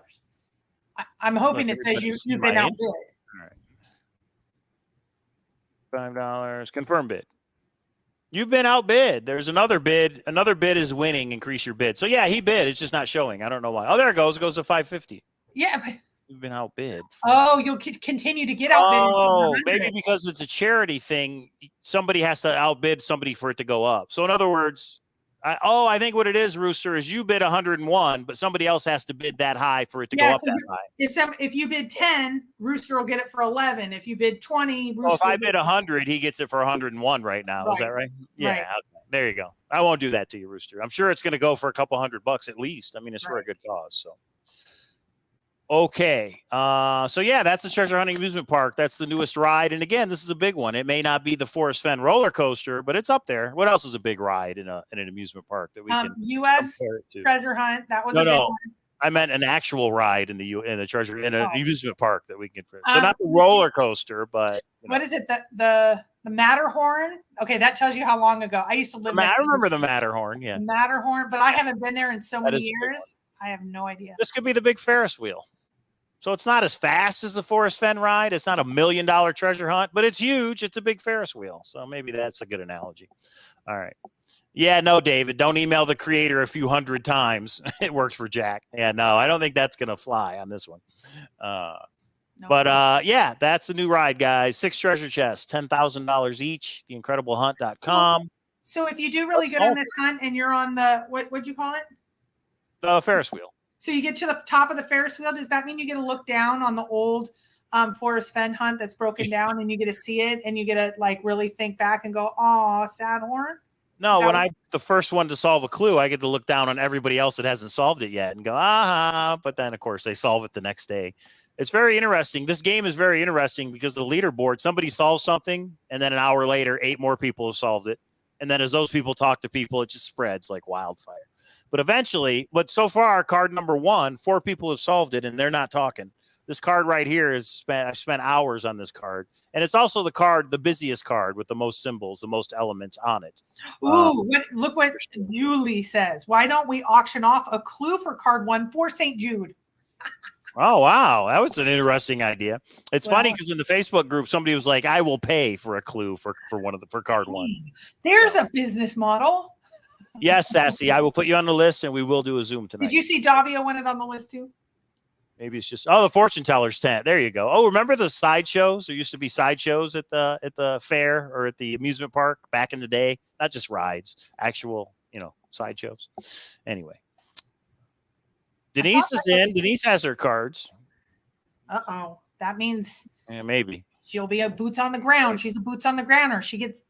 I'm hoping it says you've been outbid. All right. $5. Confirm bid. You've been outbid. There's another bid. Another bid is winning. Increase your bid. So yeah, he bid. It's just not showing. I don't know why. Oh, there it goes. It goes to 550. Yeah. But... You've been outbid. Oh, you'll continue to get outbid. Oh, maybe because it's a charity thing. Somebody has to outbid somebody for it to go up. So in other words, I think what it is, Rooster, is you bid 101, but somebody else has to bid that high for it to go up that high. If you bid 10, Rooster will get it for 11. If you bid 20, Rooster if I bid 100, he gets it for 101 right now. Right. Is that right? Yeah. Right. Okay. There you go. I won't do that to you, Rooster. I'm sure it's going to go for a couple $100 at least. I mean, it's for a good cause. So. Okay. So yeah, that's the Treasure Hunting Amusement Park. That's the newest ride. And again, this is a big one. It may not be the Forrest Fenn roller coaster, but it's up there. What else is a big ride in an amusement park that we can U.S. Treasure Hunt? That was a big one. I meant an actual ride in an amusement park that we can. So not the roller coaster, but what is it? The Matterhorn? Okay, that tells you how long ago. I used to live. I remember the Matterhorn. Yeah, Matterhorn, but I haven't been there in so many years. I have no idea. This could be the big Ferris wheel. So it's not as fast as the Forrest Fenn ride. It's not $1 million treasure hunt, but it's huge. It's a big Ferris wheel. So maybe that's a good analogy. All right. Yeah, no, David, don't email the creator a few hundred times. It works for Jack. Yeah, no, I don't think that's going to fly on this one. But yeah, that's the new ride, guys. 6 treasure chests, $10,000 each, theincrediblehunt.com. So if you do really good on this hunt and you're on the, what'd you call it? The Ferris wheel. So you get to the top of the Ferris wheel. Does that mean you get to look down on the old Forrest Fenn hunt that's broken down, and you get to see it, and you get to like really think back and go, "Oh, sad horn." No, when the first one to solve a clue, I get to look down on everybody else that hasn't solved it yet and go, but then of course they solve it the next day. It's very interesting. This game is very interesting because the leaderboard, somebody solves something, and then an hour later, 8 more people have solved it. And then as those people talk to people, it just spreads like wildfire. But eventually, so far, card number 1, 4 people have solved it, and they're not talking. This card right here I've spent hours on this card. And it's also the busiest card with the most symbols, the most elements on it. Ooh, look what Julie says. Why don't we auction off a clue for card 1 for St. Jude? Oh, wow. That was an interesting idea. It's funny because in the Facebook group, somebody was like, I will pay for a clue for card 1. There's a business model. Yes, Sassy, I will put you on the list and we will do a Zoom tonight. Did you see Davia wanted on the list too? Maybe it's just the fortune teller's tent. There you go. Oh, remember the sideshows? There used to be sideshows at the fair or at the amusement park back in the day. Not just rides, actual, sideshows. Anyway. Denise is in. Denise has her cards. Uh-oh. That means maybe she'll be a boots on the ground. She's a boots on the grounder. She gets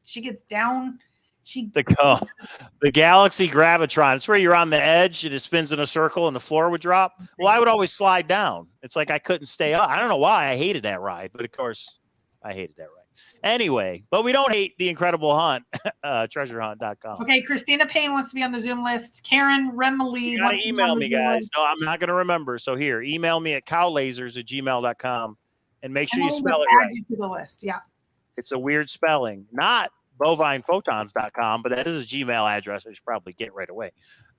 down. The Galaxy Gravitron. It's where you're on the edge and it spins in a circle and the floor would drop. Well, I would always slide down. It's like I couldn't stay up. I don't know why I hated that ride, but of course I hated that ride. Anyway, but we don't hate the incredible hunt, treasurehunt.com. Okay, Christina Payne wants to be on the Zoom list. Karen Remley. You gotta email me, guys. No, I'm not going to remember. So here, email me at cowlazars@gmail.com and make sure you spell it right. Add you to the list. Yeah. It's a weird spelling. Not bovinephotons.com, but that is a Gmail address. I should probably get right away.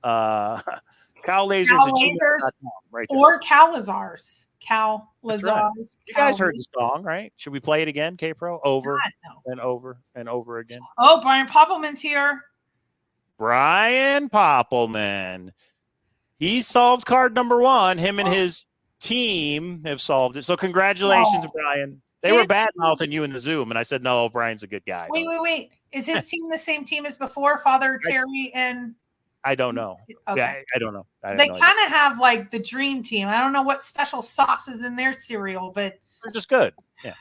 Cowlazars@gmail.com, right there. Or Cowlazars. Cowlazars. Right. You guys heard the song, right? Should we play it again, K-Pro? Over and over and over again. Oh, Brian Poppelman's here. Brian Poppelman. He solved card number 1. Him and his team have solved it. So congratulations, Brian. They were bad-mouthing you in the Zoom, and I said, no, Brian's a good guy. Wait. Is his team the same team as before, Father Terry and... I don't know. Okay. Yeah, I don't know. They kind of have like the dream team. I don't know what special sauce is in their cereal, but they're just good. Yeah.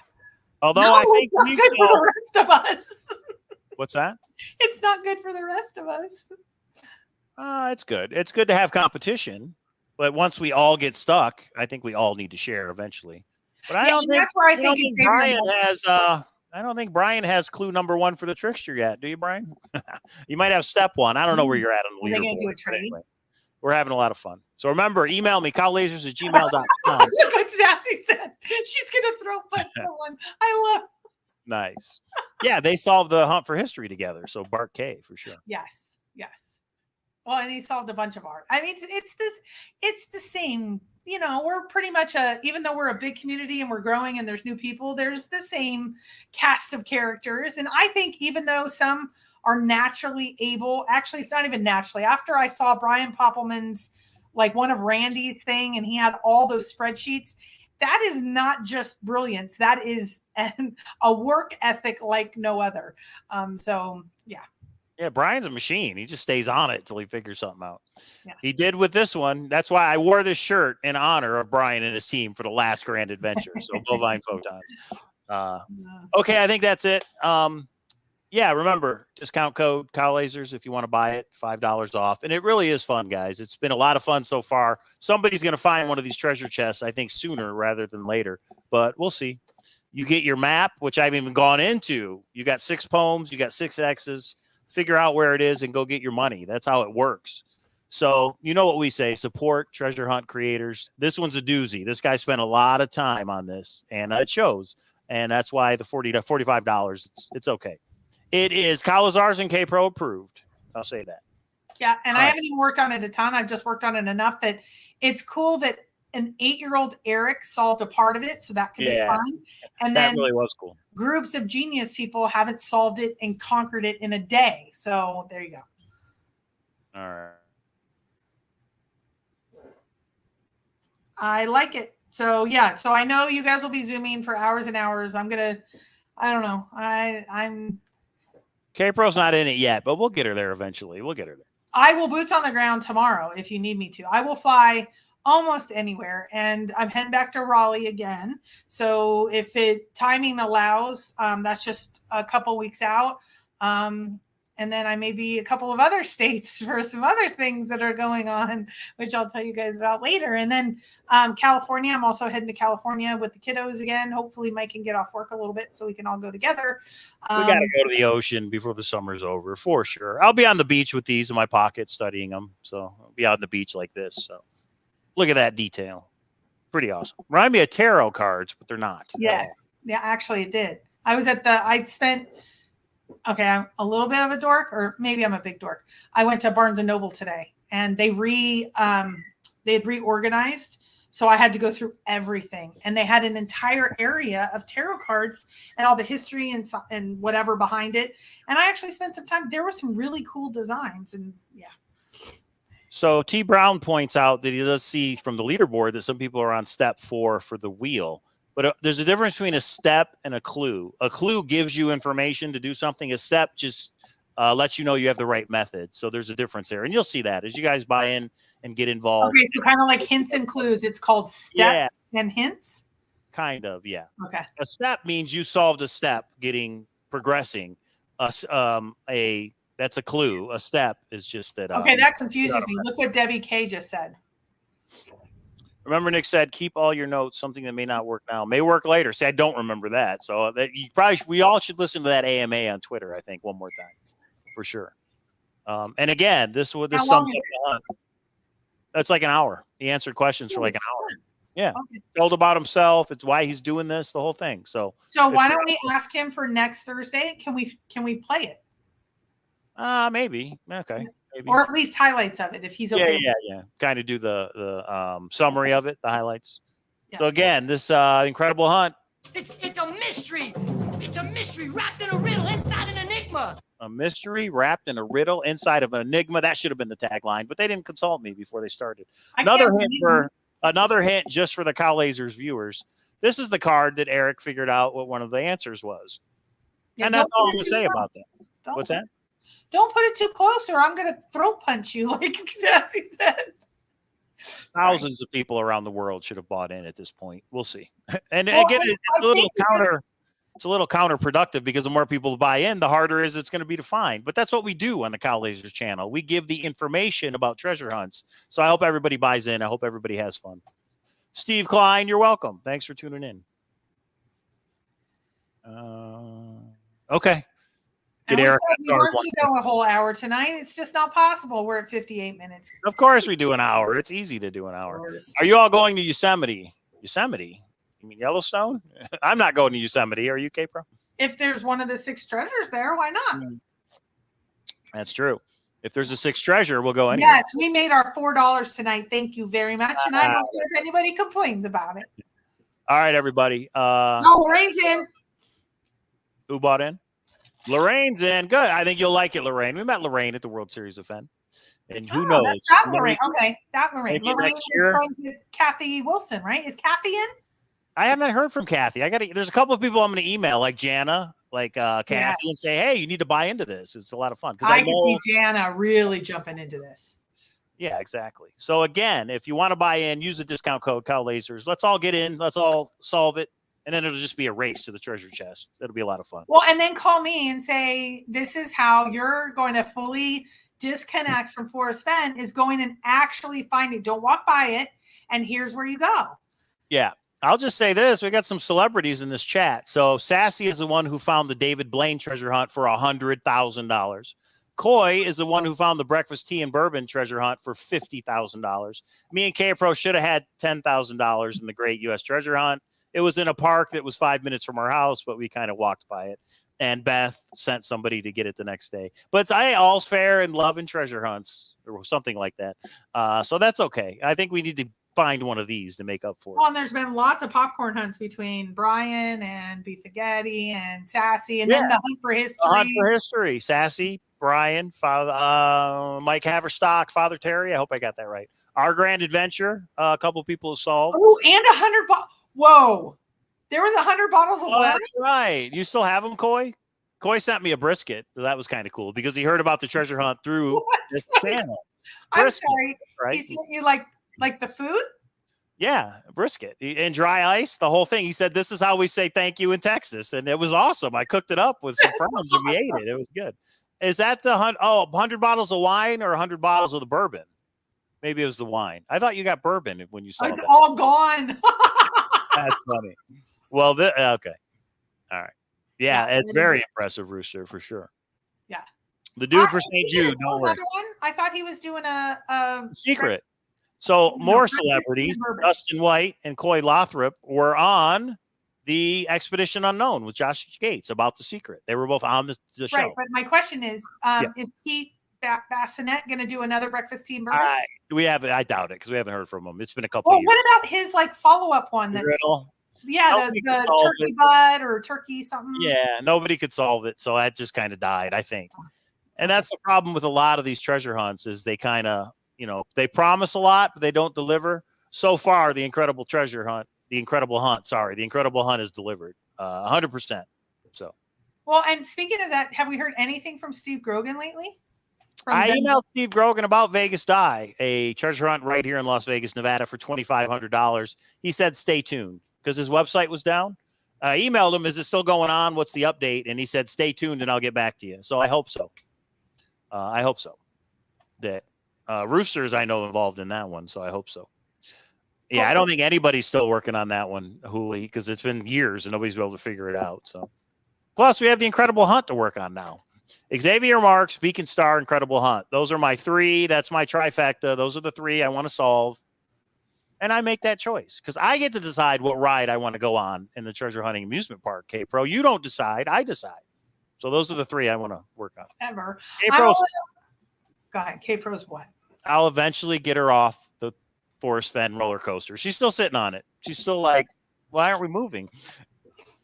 Although no, I think it's not good for the rest of us. What's that? It's not good for the rest of us. It's good. It's good to have competition, but once we all get stuck, I think we all need to share eventually. But I don't think that's where I think Brian has. I don't think Brian has clue number 1 for the trickster yet. Do you, Brian? You might have step 1. I don't know where you're at on the leaderboard. Are they going to do a trade? Anyway, we're having a lot of fun. So remember, email me, cowlazars@gmail.com. Look what Sassy said. She's going to throw punch for one. I love. Nice. Yeah, they solved the hunt for history together. So Bart K for sure. Yes. Well, and he solved a bunch of art. I mean, it's the same. We're pretty much even though we're a big community and we're growing and there's new people, there's the same cast of characters. And I think even though some are naturally able, actually, it's not even naturally. After I saw Brian Poppelman's, like one of Randy's thing, and he had all those spreadsheets, that is not just brilliance. That is a work ethic like no other. So, yeah. Yeah, Brian's a machine. He just stays on it until he figures something out. Yeah. He did with this one. That's why I wore this shirt in honor of Brian and his team for the last grand adventure. So Bovine Photons. Okay, I think that's it. Yeah, remember, discount code Cowlazars if you want to buy it, $5 off. And it really is fun, guys. It's been a lot of fun so far. Somebody's going to find one of these treasure chests, I think, sooner rather than later. But we'll see. You get your map, which I've even gone into. You got 6 poems. You got 6 X's. Figure out where it is and go get your money. That's how it works. So you know what we say, support treasure hunt creators. This one's a doozy. This guy spent a lot of time on this and it shows. And that's why the $40 to $45, it's okay. It is Cowlazars and K-Pro approved. I'll say that. Yeah. And I haven't even worked on it a ton. I've just worked on it enough that it's cool that an 8-year-old Eric solved a part of it. So that could be fun. And that then really was cool. Groups of genius people haven't solved it and conquered it in a day. So there you go. All right. I like it. So yeah. So I know you guys will be Zooming for hours and hours. I don't know. I'm K-Pro's not in it yet, but we'll get her there eventually. We'll get her there. I will boots on the ground tomorrow if you need me to. I will fly almost anywhere. And I'm heading back to Raleigh again. So if timing allows, that's just a couple weeks out. And then I may be a couple of other states for some other things that are going on, which I'll tell you guys about later. And then California, I'm also heading to California with the kiddos again. Hopefully Mike can get off work a little bit so we can all go together. We got to go to the ocean before the summer's over, for sure. I'll be on the beach with these in my pocket studying them. So I'll be out on the beach like this. So look at that detail. Pretty awesome. Remind me of tarot cards, but they're not. Yes. Yeah, actually it did. Okay, I'm a little bit of a dork, or maybe I'm a big dork. I went to Barnes and Noble today, and they had reorganized, so I had to go through everything, and they had an entire area of tarot cards and all the history and whatever behind it. And I actually spent some time. There were some really cool designs, and yeah. So T. Brown points out that he does see from the leaderboard that some people are on step 4 for the wheel. But there's a difference between a step and a clue. A clue gives you information to do something. A step just lets you know you have the right method. So there's a difference there. And you'll see that as you guys buy in and get involved. Okay, so kind of like hints and clues. It's called steps and hints? Kind of, yeah. Okay. A step means you solved a step progressing. That's a clue. A step is just that. Okay, that confuses me. Look what Debbie K just said. Remember, Nick said, keep all your notes. Something that may not work now may work later. See, I don't remember that. So we all should listen to that AMA on Twitter, I think, one more time for sure. And again, this sums up the hunt. That's like an hour. He answered questions for like an hour. Yeah. Okay. Told about himself. It's why he's doing this, the whole thing. So why don't we ask him for next Thursday? Can we play it? Maybe. Okay. Maybe. Or at least highlights of it if he's okay. Yeah. Kind of do the summary of it, the highlights. Yeah. So again, this incredible hunt. It's a mystery. It's a mystery wrapped in a riddle inside an enigma. A mystery wrapped in a riddle inside of an enigma. That should have been the tagline, but they didn't consult me before they started. Another hint just for the Cowlazars viewers. This is the card that Eric figured out what one of the answers was. Yeah, and that's all I'm going to say about that. What's that? Don't put it too close or I'm going to throat punch you, like Sassy said. Thousands of people around the world should have bought in at this point. We'll see. And again, it's a little counterproductive because the more people buy in, the harder it's going to be to find. But that's what we do on the Cowlazars channel. We give the information about treasure hunts. So I hope everybody buys in. I hope everybody has fun. Steve Klein, you're welcome. Thanks for tuning in. Okay. We weren't going to go a whole hour tonight. It's just not possible. We're at 58 minutes. Of course we do an hour. It's easy to do an hour. Are you all going to Yosemite? Yosemite? You mean Yellowstone? I'm not going to Yosemite. Are you, K-Pro? If there's one of the 6 treasures there, why not? That's true. If there's a 6th treasure, we'll go anyway. Yes, we made our $4 tonight. Thank you very much. And I don't care if anybody complains about it. All right, everybody. Lorraine's in. Who bought in? Lorraine's in. Good. I think you'll like it, Lorraine. We met Lorraine at the World Series event. And who knows? That's that Lorraine. Okay, that Lorraine. Lorraine is friends with Kathy Wilson, right? Is Kathy in? I haven't heard from Kathy. There's a couple of people I'm going to email, like Jana, like Kathy, and say, hey, you need to buy into this. It's a lot of fun. I can see Jana really jumping into this. Yeah, exactly. So again, if you want to buy in, use the discount code Cowlazars. Let's all get in. Let's all solve it. And then it'll just be a race to the treasure chest. It'll be a lot of fun. Well, and then call me and say, this is how you're going to fully disconnect from Forrest Fenn, is going and actually find it. Don't walk by it. And here's where you go. Yeah. I'll just say this. We got some celebrities in this chat. So Sassy is the one who found the David Blaine treasure hunt for $100,000. Coy is the one who found the breakfast tea and bourbon treasure hunt for $50,000. Me and K-Pro should have had $10,000 in the Great U.S. Treasure Hunt. It was in a park that was 5 minutes from our house, but we kind of walked by it. And Beth sent somebody to get it the next day. But all's fair in love and treasure hunts or something like that. So that's okay. I think we need to find one of these to make up for it. Well, and there's been lots of popcorn hunts between Brian and Beefaghetti and Sassy, and then the hunt for history. The hunt for history. Sassy, Brian, Mike Haverstock, Father Terry. I hope I got that right. Our Grand Adventure. A couple of people have solved. Oh, and 100 Whoa. There was 100 bottles of water? That's right. You still have them, Coy? Coy sent me a brisket. So that was kind of cool because he heard about the treasure hunt through this channel. I'm sorry. Right? He sent you like Like the food? Yeah, brisket and dry ice, the whole thing. He said, "This is how we say thank you in Texas," and it was awesome. I cooked it up with some friends and we ate it. It was good. Is that the 100 bottles of wine or 100 bottles of the bourbon? Maybe it was the wine. I thought you got bourbon when you saw Like that. all gone. That's funny. Well, okay, all right. Yeah, Yeah, it's very impressive, Rooster, for sure. Yeah. The dude for St. Jude, don't worry. Another one? I thought he was doing a Secret. So more breakfast celebrities, and bourbon. Dustin White and Coy Lothrop, were on the Expedition Unknown with Josh Gates about The Secret. They were both on the show. Right, but my question is Pete Bassinet going to do another breakfast tea and bourbon? I doubt it because we haven't heard from him. It's been a couple Well, years. what about his like follow-up one? That's Nobody could the solve turkey it. butt or turkey something. Yeah, nobody could solve it, so that just kind of died, I think. And that's the problem with a lot of these treasure hunts is they kind of, they promise a lot, but they don't deliver. So far, the Incredible Hunt has delivered 100%. So, well, and speaking of that, have we heard anything from Steve Grogan lately? I emailed Steve Grogan about Vegas Die, a treasure hunt right here in Las Vegas, Nevada for $2,500. He said, stay tuned because his website was down. I emailed him, is it still going on? What's the update? And he said, stay tuned and I'll get back to you. So I hope so. That Roosters, I know, involved in that one. So I hope so. Yeah, I don't think anybody's still working on that one, Hooli, because it's been years and nobody's been able to figure it out. So, plus we have the Incredible Hunt to work on now. Xavier Marks, Beacon Star, Incredible Hunt. Those are my three. That's my trifecta. Those are the three I want to solve. And I make that choice because I get to decide what ride I want to go on in the treasure hunting amusement park. K-Pro, you don't decide. I decide. So those are the three I want to work on. Ever. K-Pro, go ahead. K-Pro's what? I'll eventually get her off the Forest Fen roller coaster. She's still sitting on it. She's still like, why aren't we moving?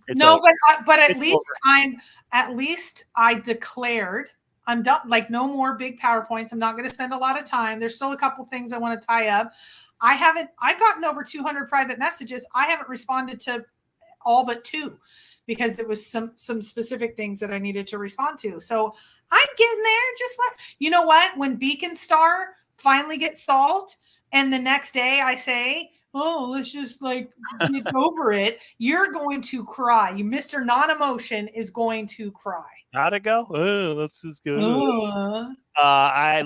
But at over. least I declared I'm done. Like no more big PowerPoints. I'm not going to spend a lot of time. There's still a couple things I want to tie up. I've gotten over 200 private messages. I haven't responded to all but 2 because there was some specific things that I needed to respond to. So I'm getting there. You know what? When Beacon Star finally gets solved and the next day I say, oh, let's just like get over it. You're going to cry. You, Mr. Non-Emotion, is going to cry. How'd it go? Oh, let's just go. I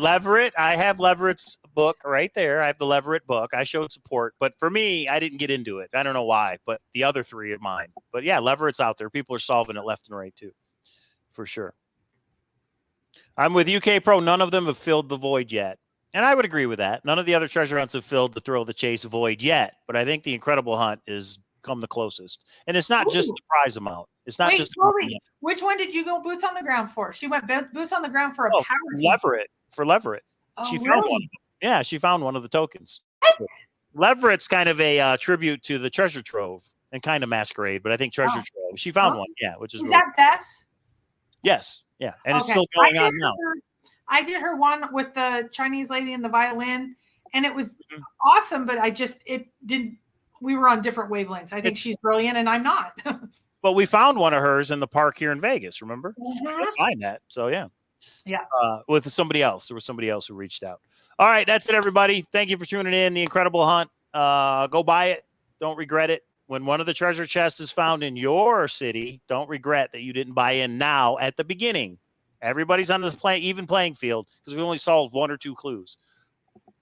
have Leverett's book right there. I have the Leverett book. I showed support, but for me, I didn't get into it. I don't know why, but the other 3 are mine. But yeah, Leverett's out there. People are solving it left and right too, for sure. I'm with UK Pro. None of them have filled the void yet. And I would agree with that. None of the other treasure hunts have filled the Thrill of the Chase void yet, but I think the Incredible Hunt is come the closest. And it's not just the prize amount. It's not just which one did you go boots on the ground for? She went boots on the ground for a power Leverett. For Leverett. Oh, she really? found one. Yeah, she found one of the tokens. What? Leverett's kind of a tribute to the treasure trove and kind of masquerade, but I think treasure trove. She found one, yeah, which is really that Bess? Yes, yeah, and it's still going on now. I did her one with the Chinese lady and the violin, and it was awesome. But it didn't. We were on different wavelengths. I think she's brilliant, and I'm not. But we found one of hers in the park here in Vegas. Remember? Mm-hmm. Find that. So yeah. With somebody else. There was somebody else who reached out. All right, that's it, everybody. Thank you for tuning in. The Incredible Hunt. Go buy it. Don't regret it. When one of the treasure chests is found in your city, don't regret that you didn't buy in now at the beginning. Everybody's on this even playing field because we only solved 1 or 2 clues.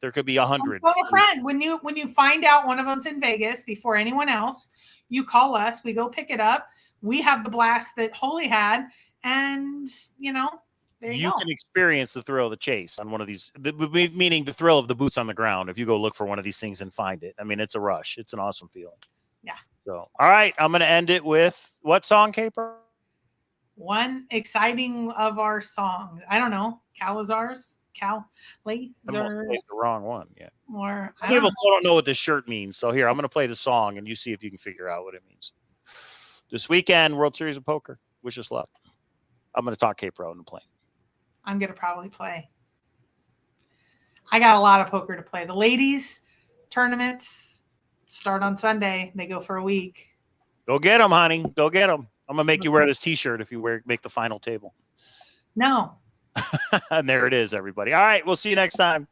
There could be 100. Phone a friend. When you find out one of them's in Vegas before anyone else, you call us. We go pick it up. We have the blast that Holy had, and there you go. Can experience the thrill of the chase on one of these, meaning the thrill of the boots on the ground. If you go look for one of these things and find it, I mean, it's a rush. It's an awesome feeling. Yeah. So, all right, I'm going to end it with what song, Caper? One exciting of our songs. I don't know. Cowlazars. The wrong one. Yeah. Or People still don't know what this shirt means. So here, I'm going to play the song and you see if you can figure out what it means. This weekend, World Series of Poker. Wish us luck. I'm going to talk K-Pro in the plane. I'm going to probably play. I got a lot of poker to play. The ladies tournaments start on Sunday. They go for a week. Go get them, honey. Go get them. I'm going to make you wear this T-shirt if you make the final table. No. And there it is, everybody. All right, we'll see you next time.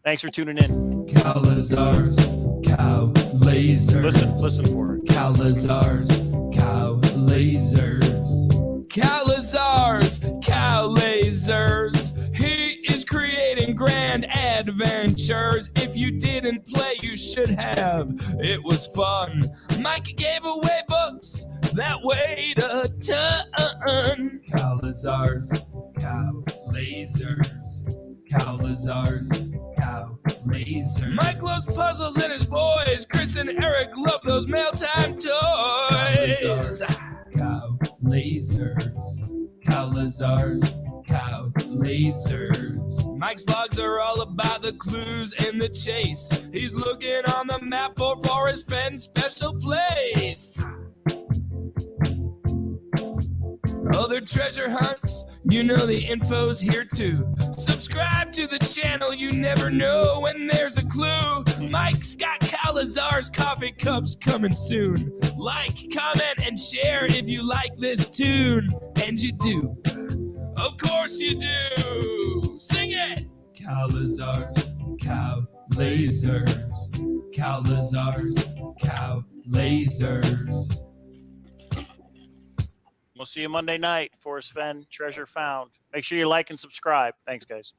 Thanks for tuning in. Cowlazars, Cowlazars. Listen for it. Cowlazars, Cowlazars. Cowlazars, Cowlazars. He is creating grand adventures. If you didn't play, you should have. It was fun. Mike gave away books that weighed a ton. Cowlazars, Cowlazars. Cowlazars, Cowlazars. Mike loves puzzles and his boys. Chris and Eric love those mail-time toys. Cowlazars, Cowlazars, Cowlazars. Mike's vlogs are all about the clues and the chase. He's looking on the map for Forest Fenn's special place. Other treasure hunts, you know the info's here too. Subscribe to the channel, you never know when there's a clue. Mike's got Cowlazars coffee cups coming soon. Like, comment, and share if you like this tune. And you do. Of course you do. Sing it! Cowlazars, Cowlazars. Cowlazars, Cowlazars. We'll see you Monday night. Forrest Fenn, Treasure Found. Make sure you like and subscribe. Thanks, guys.